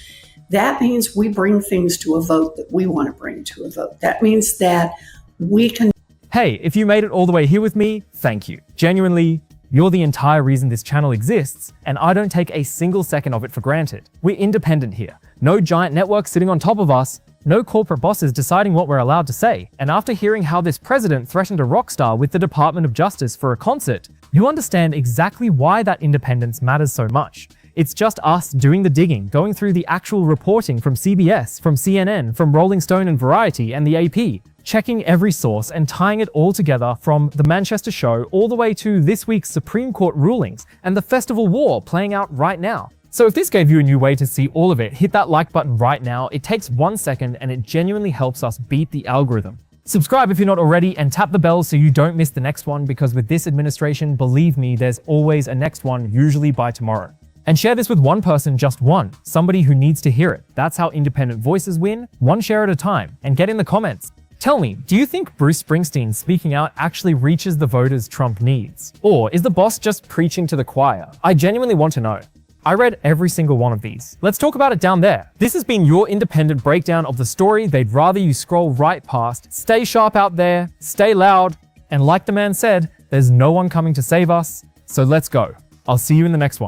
That means we bring things to a vote that we want to bring to a vote. That means that we can... Hey, if you made it all the way here with me, thank you. Genuinely, you're the entire reason this channel exists, and I don't take a single second of it for granted. We're independent here. No giant network sitting on top of us, no corporate bosses deciding what we're allowed to say. And after hearing how this president threatened a rock star with the Department of Justice for a concert, you understand exactly why that independence matters so much. It's just us doing the digging, going through the actual reporting from CBS, from CNN, from Rolling Stone and Variety and the AP, checking every source and tying it all together from the Manchester show all the way to this week's Supreme Court rulings and the festival war playing out right now. So if this gave you a new way to see all of it, hit that like button right now. It takes 1 second and it genuinely helps us beat the algorithm. Subscribe if you're not already and tap the bell so you don't miss the next one, because with this administration, believe me, there's always a next one, usually by tomorrow. And share this with one person, just one, somebody who needs to hear it. That's how independent voices win, one share at a time. And get in the comments. Tell me, do you think Bruce Springsteen speaking out actually reaches the voters Trump needs? Or is the boss just preaching to the choir? I genuinely want to know. I read every single one of these. Let's talk about it down there. This has been your independent breakdown of the story they'd rather you scroll right past. Stay sharp out there, stay loud, and like the man said, there's no one coming to save us, so let's go. I'll see you in the next one.